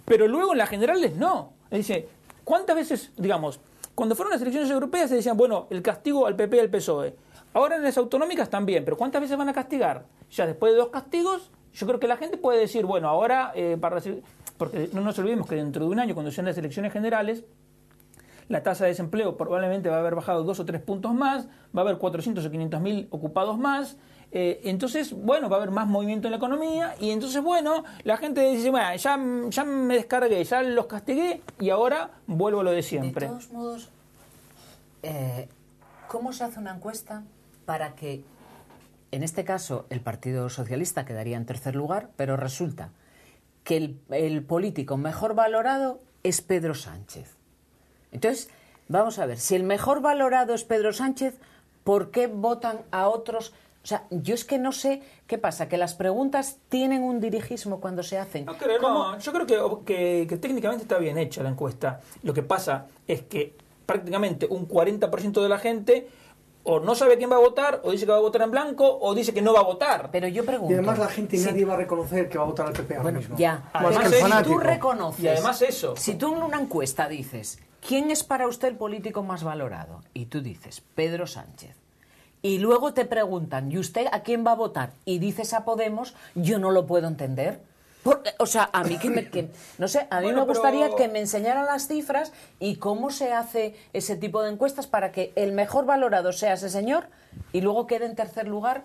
B: pero luego en las generales no. Dice, ¿cuántas veces, digamos, cuando fueron las elecciones europeas se decían, bueno, el castigo al PP y al PSOE? Ahora en las autonómicas también, pero ¿cuántas veces van a castigar? Ya después de 2 castigos, yo creo que la gente puede decir, bueno, ahora, porque no nos olvidemos que dentro de un año, cuando sean las elecciones generales, la tasa de desempleo probablemente va a haber bajado 2 o 3 puntos más, va a haber 400 o 500.000 ocupados más. Entonces, bueno, va a haber más movimiento en la economía y entonces, bueno, la gente dice, bueno, ya me descargué, ya los castigué y ahora vuelvo a lo de siempre.
D: De todos modos, ¿cómo se hace una encuesta para que, en este caso, el Partido Socialista quedaría en tercer lugar, pero resulta que el político mejor valorado es Pedro Sánchez? Entonces, vamos a ver, si el mejor valorado es Pedro Sánchez, ¿por qué votan a otros O sea, yo es que no sé qué pasa, que las preguntas tienen un dirigismo cuando se hacen.
B: No, yo creo que técnicamente está bien hecha la encuesta. Lo que pasa es que prácticamente un 40% de la gente o no sabe quién va a votar, o dice que va a votar en blanco, o dice que no va a votar.
D: Pero yo pregunto...
C: Y además la gente, nadie va a reconocer que va a votar al PP ahora mismo.
D: Ya,
B: Además,
D: pero si tú reconoces...
B: Y además eso.
D: Si tú en una encuesta dices, ¿quién es para usted el político más valorado? Y tú dices, Pedro Sánchez. Y luego te preguntan, ¿y usted a quién va a votar? Y dices a Podemos, yo no lo puedo entender. O sea, a mí no sé, a mí me gustaría que me enseñaran las cifras y cómo se hace ese tipo de encuestas para que el mejor valorado sea ese señor y luego quede en tercer lugar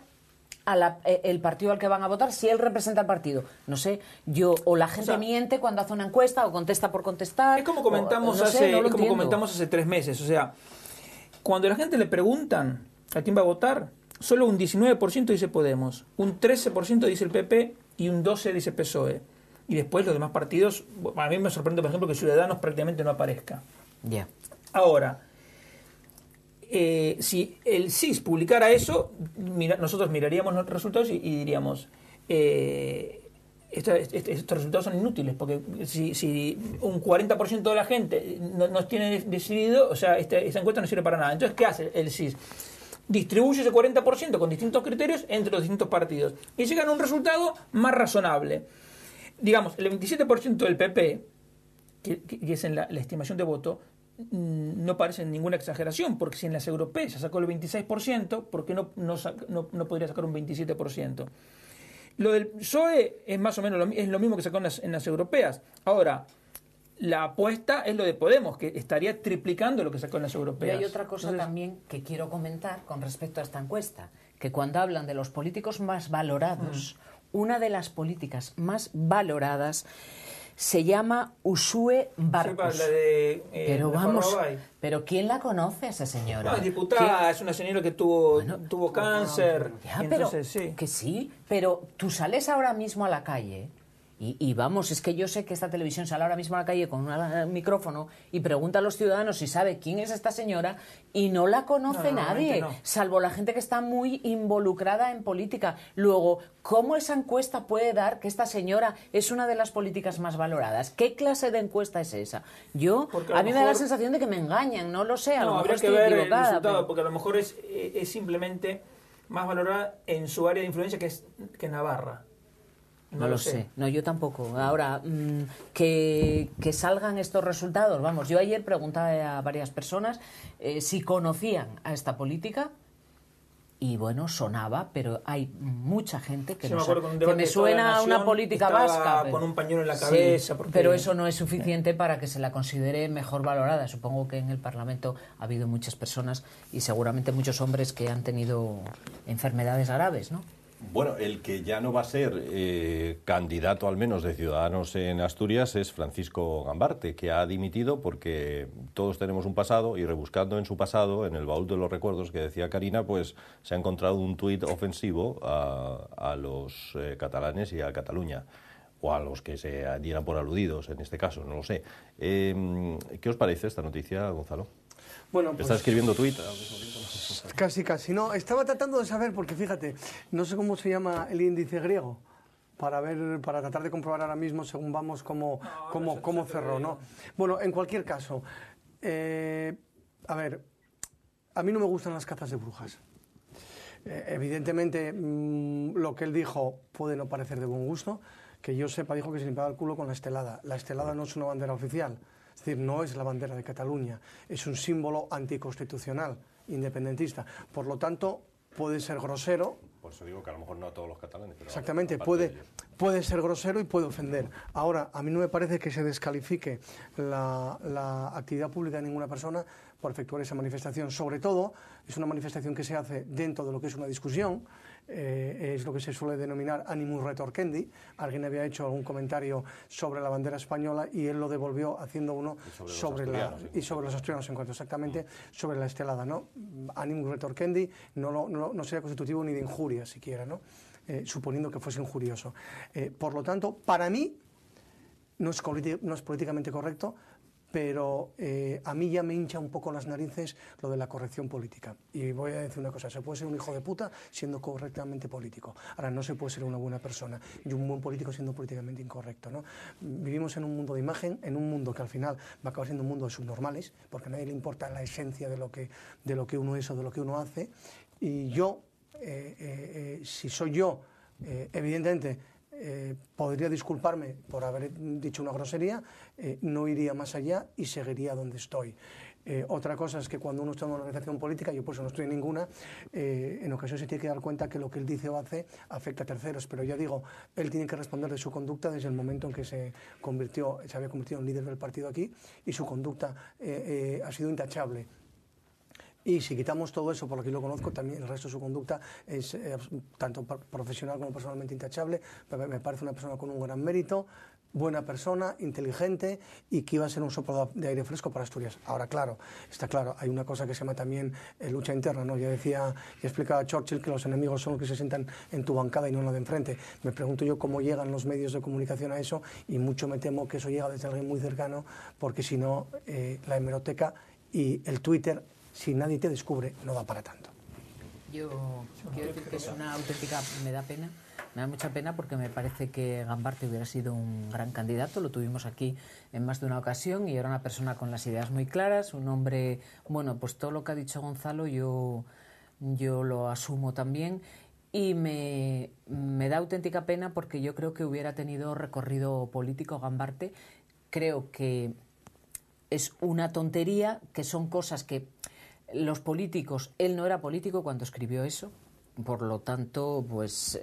D: el partido al que van a votar, si él representa al partido. No sé, o la gente miente cuando hace una encuesta o contesta por contestar.
B: Es como comentamos, hace 3 meses. O sea, cuando a la gente le preguntan a quién va a votar, solo un 19% dice Podemos, un 13% dice el PP y un 12% dice PSOE. Y después los demás partidos, a mí me sorprende, por ejemplo, que Ciudadanos prácticamente no aparezca.
D: Ya.
B: Ahora, si el CIS publicara eso, nosotros miraríamos los resultados y diríamos, estos resultados son inútiles, porque si un 40% de la gente no tiene decidido, o sea, esta encuesta no sirve para nada. Entonces, ¿qué hace el CIS? Distribuye ese 40% con distintos criterios entre los distintos partidos y llegan a un resultado más razonable. Digamos, el 27% del PP, que es en la estimación de voto, no parece ninguna exageración, porque si en las europeas ya sacó el 26%, ¿por qué no podría sacar un 27%? Lo del PSOE es más o menos lo mismo que sacó en las europeas. Ahora, la apuesta es lo de Podemos, que estaría triplicando lo que sacó en las europeas.
D: Y hay otra cosa también que quiero comentar con respecto a esta encuesta, que cuando hablan de los políticos más valorados, una de las políticas más valoradas se llama Uxue Barkos.
B: Sí,
D: pero vamos, pero ¿quién la conoce a esa señora?
B: No, es diputada, es una señora que tuvo cáncer.
D: Ya,
B: entonces,
D: pero, que sí, pero tú sales ahora mismo a la calle y vamos, es que yo sé que esta televisión sale ahora mismo a la calle con un micrófono y pregunta a los ciudadanos si sabe quién es esta señora y no la conoce nadie, salvo la gente que está muy involucrada en política. Luego, ¿cómo esa encuesta puede dar que esta señora es una de las políticas más valoradas? ¿Qué clase de encuesta es esa? A mí me da la sensación de que me engañan, no lo sé, a lo mejor estoy equivocada.
B: Habría que ver el resultado, porque a lo mejor es simplemente más valorada en su área de influencia, que Navarra.
D: No lo sé. No, yo tampoco. Ahora, que salgan estos resultados, vamos, yo ayer preguntaba a varias personas si conocían a esta política y bueno, sonaba, pero hay mucha gente que, que me suena a una política vasca.
B: Con un pañuelo en la cabeza.
D: Sí, pero eso no es suficiente para que se la considere mejor valorada. Supongo que en el Parlamento ha habido muchas personas y seguramente muchos hombres que han tenido enfermedades graves, ¿no?
A: Bueno, el que ya no va a ser candidato al menos de Ciudadanos en Asturias es Francisco Gambarte, que ha dimitido porque todos tenemos un pasado y rebuscando en su pasado, en el baúl de los recuerdos que decía Karina, pues se ha encontrado un tuit ofensivo a los catalanes y a Cataluña, o a los que se dieran por aludidos en este caso, no lo sé. ¿Qué os parece esta noticia, Gonzalo?
C: Bueno, pues,
A: ¿estás escribiendo tuit?
C: Casi. No, estaba tratando de saber, porque fíjate, no sé cómo se llama el índice griego, para tratar de comprobar ahora mismo, según vamos, cómo cerró, ¿no? Bueno, en cualquier caso, a ver, a mí no me gustan las cazas de brujas. Evidentemente, lo que él dijo puede no parecer de buen gusto. Que yo sepa, dijo que se limpiaba el culo con la estelada. La estelada no es una bandera oficial. Es decir, no es la bandera de Cataluña, es un símbolo anticonstitucional, independentista. Por lo tanto, puede ser grosero.
A: Por eso digo que a lo mejor no a todos los catalanes. Pero
C: exactamente, puede ser grosero y puede ofender. Ahora, a mí no me parece que se descalifique la actividad pública de ninguna persona por efectuar esa manifestación. Sobre todo, es una manifestación que se hace dentro de lo que es una discusión. Es lo que se suele denominar animus retorquendi. Alguien había hecho algún comentario sobre la bandera española y él lo devolvió haciendo uno sobre los asturianos en cuanto exactamente sobre la estelada, ¿no? Animus retorquendi no sería constitutivo ni de injuria siquiera, ¿no? Suponiendo que fuese injurioso. Por lo tanto, para mí no es políticamente correcto pero a mí ya me hincha un poco las narices lo de la corrección política. Y voy a decir una cosa, se puede ser un hijo de puta siendo correctamente político. Ahora, no se puede ser una buena persona y un buen político siendo políticamente incorrecto, ¿no? Vivimos en un mundo de imagen, en un mundo que al final va a acabar siendo un mundo de subnormales, porque a nadie le importa la esencia de lo que uno es o de lo que uno hace. Y yo, si soy yo, evidentemente, podría disculparme por haber dicho una grosería, no iría más allá y seguiría donde estoy. Otra cosa es que cuando uno está en una organización política, yo por eso no estoy en ninguna, en ocasiones se tiene que dar cuenta que lo que él dice o hace afecta a terceros, pero ya digo, él tiene que responder de su conducta desde el momento en que se había convertido en líder del partido aquí, y su conducta ha sido intachable. Y si quitamos todo eso, por lo que lo conozco, también el resto de su conducta es tanto profesional como personalmente intachable. Me parece una persona con un gran mérito, buena persona, inteligente, y que iba a ser un soplo de aire fresco para Asturias. Ahora, claro, está claro, hay una cosa que se llama también lucha interna, ¿no? Ya explicaba Churchill que los enemigos son los que se sientan en tu bancada y no en la de enfrente. Me pregunto yo cómo llegan los medios de comunicación a eso, y mucho me temo que eso llega desde alguien muy cercano, porque si no, la hemeroteca y el Twitter, si nadie te descubre, no da para tanto.
D: Yo quiero decir que es una auténtica... Me da mucha pena porque me parece que Gambarte hubiera sido un gran candidato. Lo tuvimos aquí en más de una ocasión y era una persona con las ideas muy claras, un hombre... Bueno, pues todo lo que ha dicho Gonzalo yo lo asumo también, y me da auténtica pena porque yo creo que hubiera tenido recorrido político Gambarte. Creo que es una tontería, que son cosas que... Los políticos, él no era político cuando escribió eso, por lo tanto, pues...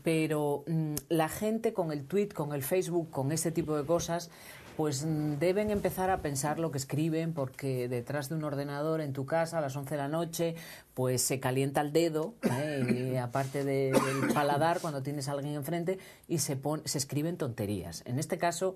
D: pero la gente con el tweet, con el Facebook, con este tipo de cosas, pues deben empezar a pensar lo que escriben, porque detrás de un ordenador en tu casa a las 11 de la noche, pues se calienta el dedo, y aparte del paladar cuando tienes a alguien enfrente, y se escriben tonterías. En este caso,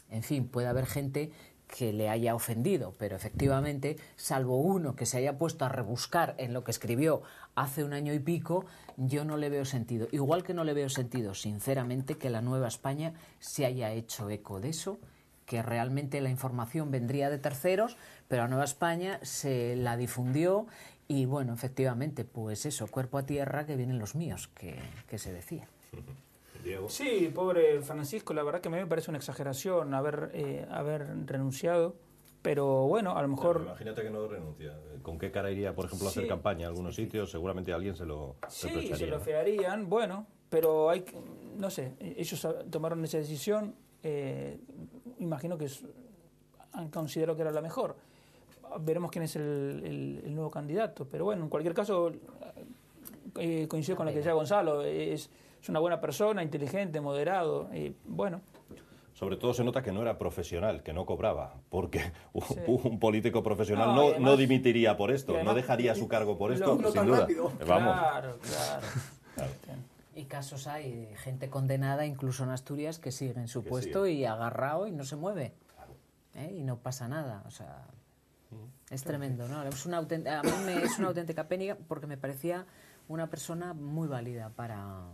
D: en fin, puede haber gente que le haya ofendido, pero efectivamente, salvo uno que se haya puesto a rebuscar en lo que escribió hace un año y pico, yo no le veo sentido.Igual que no le veo sentido, sinceramente, que la Nueva España se haya hecho eco de eso, que realmente la información vendría de terceros, pero la Nueva España se la difundió y, bueno, efectivamente, pues eso, cuerpo a tierra, que vienen los míos, que se decía.
A: Diego.
B: Sí, pobre Francisco, la verdad que a mí me parece una exageración haber renunciado, pero bueno, a lo mejor...
A: Imagínate que no renuncia. ¿Con qué cara iría, por ejemplo, a hacer campaña en algunos sitios? Seguramente alguien se lo reprocharía.
B: Sí, se lo fearían, bueno, pero no sé, ellos tomaron esa decisión, imagino que han considerado que era la mejor. Veremos quién es el nuevo candidato, pero bueno, en cualquier caso, coincido con lo que decía Gonzalo, es una buena persona, inteligente, moderado, y bueno.
A: Sobre todo se nota que no era profesional, que no cobraba, porque un político profesional
B: además,
A: no dimitiría por esto,
B: además,
A: no dejaría su cargo por esto,
C: no
A: sin
C: tan
A: duda.
C: rápido.
A: Vamos.
B: Claro.
D: Y casos hay de gente condenada, incluso en Asturias, que sigue en su puesto y agarrado y no se mueve. Y no pasa nada, o sea... Es tremendo, ¿no? A mí es una auténtica pena, porque me parecía una persona muy válida para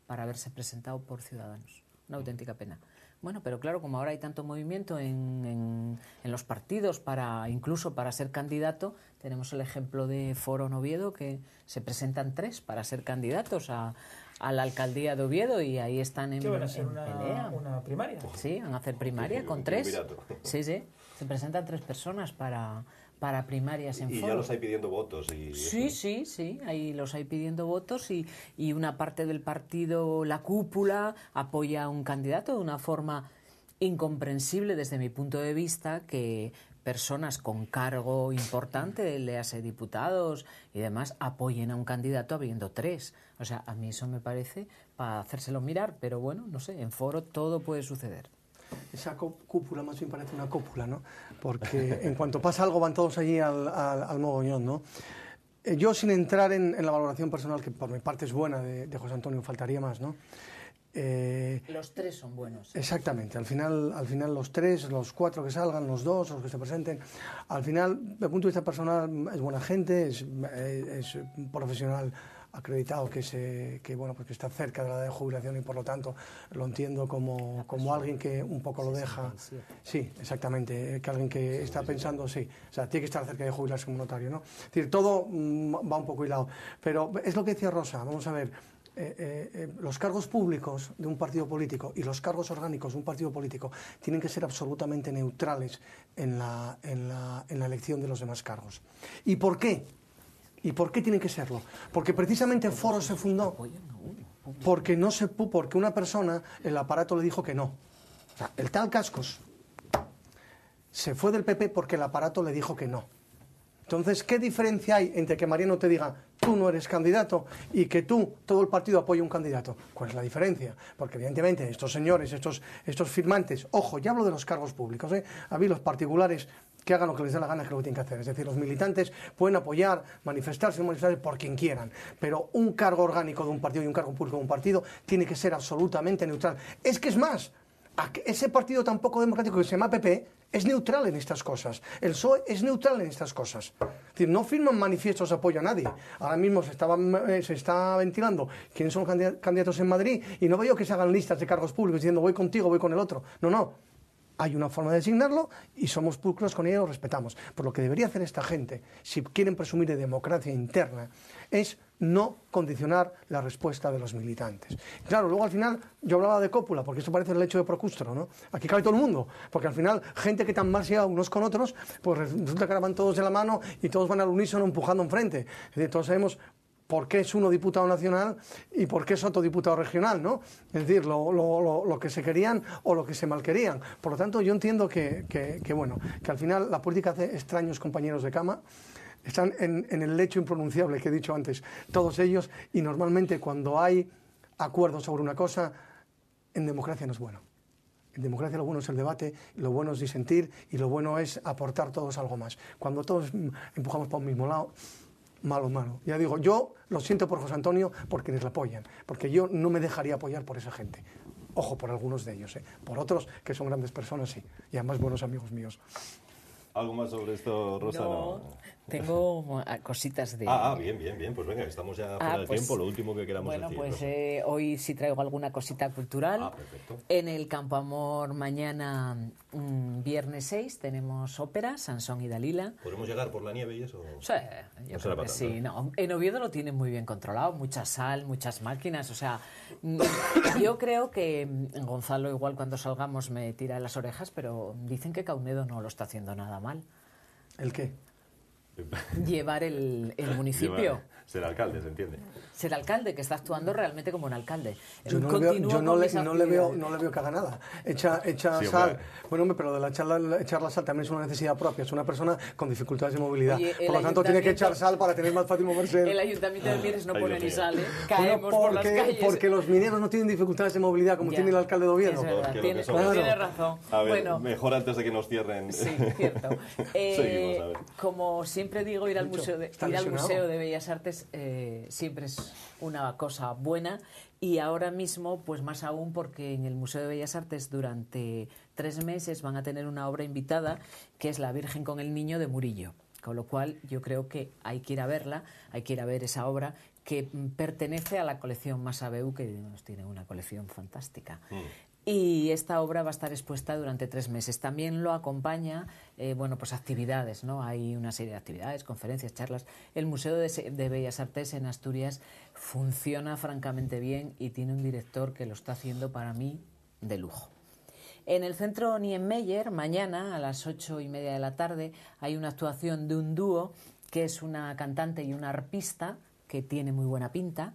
D: haberse presentado por Ciudadanos. Una auténtica pena. Bueno, pero claro, como ahora hay tanto movimiento en los partidos incluso para ser candidato, tenemos el ejemplo de Foro en Oviedo, que se presentan 3 para ser candidatos a la alcaldía de Oviedo, y ahí están en pelea.
B: ¿Una primaria?
D: Sí, van a hacer primaria con 3. Sí, se presentan 3 personas para primarias en Foro.
A: Y ya los hay pidiendo votos.
D: Sí, ahí los hay pidiendo votos, y una parte del partido, la cúpula, apoya a un candidato de una forma incomprensible desde mi punto de vista, que personas con cargo importante, léase diputados y demás, apoyen a un candidato habiendo 3. O sea, a mí eso me parece para hacérselo mirar, pero bueno, no sé, en Foro todo puede suceder.
C: Esa cúpula más bien parece una cópula, ¿no? Porque en cuanto pasa algo van todos allí al mogollón, ¿no? Yo, sin entrar en la valoración personal, que por mi parte es buena, de José Antonio, faltaría más, ¿no?
D: Los 3 son buenos.
C: Exactamente, al final los 3, los 4 que salgan, los 2, los que se presenten, al final, desde el punto de vista personal, es buena gente, es profesional acreditado que bueno, pues que está cerca de la edad de jubilación y por lo tanto lo entiendo como alguien que un poco lo deja. Sí, exactamente, que alguien que está pensando, sí, o sea, tiene que estar cerca de jubilarse como notario, ¿no? Es decir, todo va un poco hilado. Pero es lo que decía Rosa, vamos a ver. Los cargos públicos de un partido político y los cargos orgánicos de un partido político tienen que ser absolutamente neutrales en la elección de los demás cargos. ¿Y por qué? ¿Y por qué tienen que serlo? Porque precisamente Foro se fundó porque una persona, el aparato le dijo que no. O sea, el tal Cascos se fue del PP porque el aparato le dijo que no. Entonces, ¿qué diferencia hay entre que Mariano te diga tú no eres candidato y que todo el partido apoye un candidato? ¿Cuál es la diferencia? Porque evidentemente estos señores, estos firmantes, ojo, ya hablo de los cargos públicos, a mí los particulares que hagan lo que les dé la gana, que lo tienen que hacer. Es decir, los militantes pueden apoyar, manifestarse por quien quieran, pero un cargo orgánico de un partido y un cargo público de un partido tiene que ser absolutamente neutral. Es que es más, ese partido tan poco democrático que se llama PP es neutral en estas cosas. El PSOE es neutral en estas cosas. Es decir, no firman manifiestos de apoyo a nadie. Ahora mismo se está ventilando quiénes son los candidatos en Madrid y no veo que se hagan listas de cargos públicos diciendo voy contigo, voy con el otro. No. Hay una forma de designarlo y somos pulcros con ella y lo respetamos. Por lo que debería hacer esta gente, si quieren presumir de democracia interna, es no condicionar la respuesta de los militantes. Claro, luego al final yo hablaba de cópula, porque esto parece el lecho de Procustro, ¿no? Aquí cabe todo el mundo, porque al final gente que tan mal se lleva unos con otros, pues resulta que ahora van todos de la mano y todos van al unísono empujando enfrente. Es decir, todos sabemos por qué es uno diputado nacional y por qué es otro diputado regional, ¿no? Es decir, lo que se querían o lo que se malquerían. Por lo tanto, yo entiendo que al final la política hace extraños compañeros de cama. Están en el lecho impronunciable que he dicho antes, todos ellos, y normalmente cuando hay acuerdos sobre una cosa, en democracia no es bueno. En democracia lo bueno es el debate, lo bueno es disentir y lo bueno es aportar todos algo más. Cuando todos empujamos para un mismo lado, malo. Ya digo, yo lo siento por José Antonio, por quienes le apoyan, porque yo no me dejaría apoyar por esa gente. Ojo, por algunos de ellos, por otros que son grandes personas, sí, y además buenos amigos míos.
A: ¿Algo más sobre esto, Rosa?
D: No, tengo cositas de...
A: Bien, pues venga, estamos ya fuera del tiempo, lo último que queramos decir.
D: Bueno, pues hoy sí traigo alguna cosita cultural.
A: Perfecto.
D: En el Campo Amor mañana, viernes 6, tenemos ópera, Sansón y Dalila.
A: ¿Podemos llegar por la nieve y eso?
D: Sí, yo creo que sí. No, en Oviedo lo tienen muy bien controlado, mucha sal, muchas máquinas, o sea, yo creo que Gonzalo igual cuando salgamos me tira de las orejas, pero dicen que Caunedo no lo está haciendo nada mal.
C: ¿El qué?
D: Llevar el municipio.
A: Ser alcalde, ¿se entiende?
D: Ser alcalde, que está actuando realmente como un alcalde.
C: Yo no le veo que haga nada. Echa
A: sí,
C: sal. Bueno, pero de echar la sal también es una necesidad propia. Es una persona con dificultades de movilidad.
D: Oye,
C: por lo tanto, tiene que echar sal para tener más fácil moverse.
D: El Ayuntamiento de Mieres no pone ni sal, ¿eh? Caemos por las calles.
C: Porque los mineros no tienen dificultades de movilidad como tiene el alcalde de Oviedo.
D: Es verdad, tiene razón.
A: A ver,
D: bueno,
A: mejor antes de que nos cierren.
D: Sí, cierto.
A: Seguimos, a ver.
D: Como siempre digo, ir al Museo de Bellas Artes siempre es una cosa buena y ahora mismo pues más aún porque en el Museo de Bellas Artes durante 3 meses van a tener una obra invitada que es La Virgen con el Niño de Murillo, con lo cual yo creo que hay que ir a verla, hay que ir a ver esa obra que pertenece a la colección Massabeu, que nos tiene una colección fantástica. Y esta obra va a estar expuesta durante 3 meses. También lo acompaña, pues actividades, ¿no? Hay una serie de actividades, conferencias, charlas. El Museo de Bellas Artes en Asturias funciona francamente bien y tiene un director que lo está haciendo para mí de lujo. En el Centro Niemeyer, mañana a las 8:30 de la tarde, hay una actuación de un dúo que es una cantante y una arpista que tiene muy buena pinta.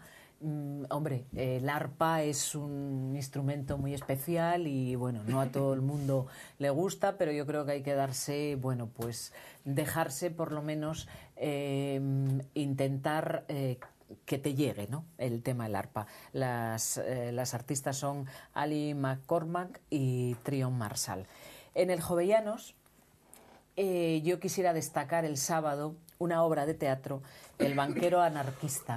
D: El arpa es un instrumento muy especial y bueno, no a todo el mundo le gusta, pero yo creo que hay que dejarse por lo menos intentar que te llegue, ¿no?, el tema del arpa. Las artistas son Ali McCormack y Trion Marshall. En el Jovellanos yo quisiera destacar el sábado una obra de teatro, El banquero anarquista,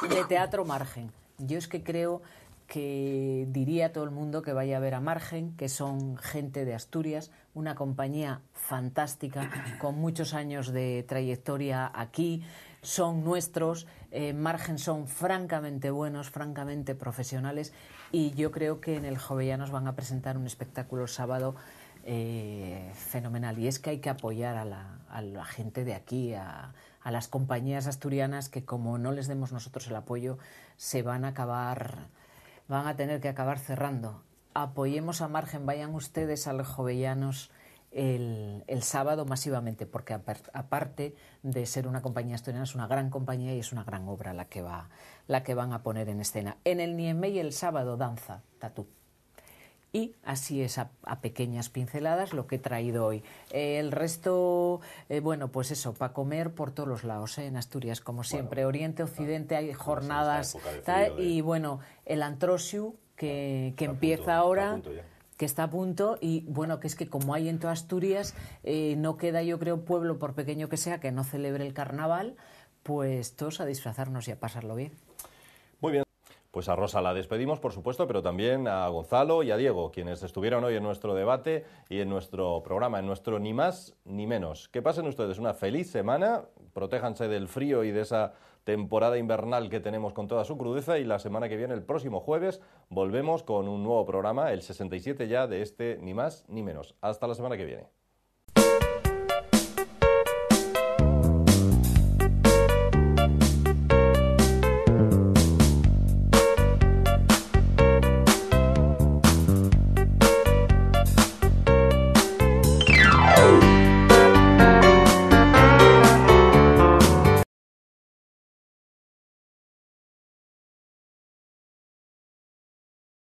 D: de Teatro Margen. Yo es que creo que diría a todo el mundo que vaya a ver a Margen, que son gente de Asturias, una compañía fantástica, con muchos años de trayectoria aquí. son nuestros, Margen son francamente buenos, francamente profesionales, y yo creo que en el Jovellanos van a presentar un espectáculo el sábado fenomenal. Y es que hay que apoyar a la gente de aquí, a las compañías asturianas, que como no les demos nosotros el apoyo, van a tener que acabar cerrando. Apoyemos a Margen, vayan ustedes al Jovellanos el sábado masivamente, porque aparte de ser una compañía asturiana, es una gran compañía y es una gran obra la que van a poner en escena. En el Niemey el sábado danza, tatú. Y así es a pequeñas pinceladas lo que he traído hoy. El resto, bueno, pues eso, para comer por todos los lados, en Asturias, como siempre. Bueno, Oriente, Occidente, hay jornadas. Y bueno, el Antrosiu, que empieza ahora, que está a punto, y bueno, que es que como hay en toda Asturias, no queda, yo creo, pueblo, por pequeño que sea, que no celebre el carnaval, pues todos a disfrazarnos y a pasarlo bien.
A: Muy bien. Pues a Rosa la despedimos, por supuesto, pero también a Gonzalo y a Diego, quienes estuvieron hoy en nuestro debate y en nuestro programa, en nuestro Ni Más Ni Menos. Que pasen ustedes una feliz semana, protéjanse del frío y de esa temporada invernal que tenemos con toda su crudeza, y la semana que viene, el próximo jueves, volvemos con un nuevo programa, el 67 ya de este Ni Más Ni Menos. Hasta la semana que viene.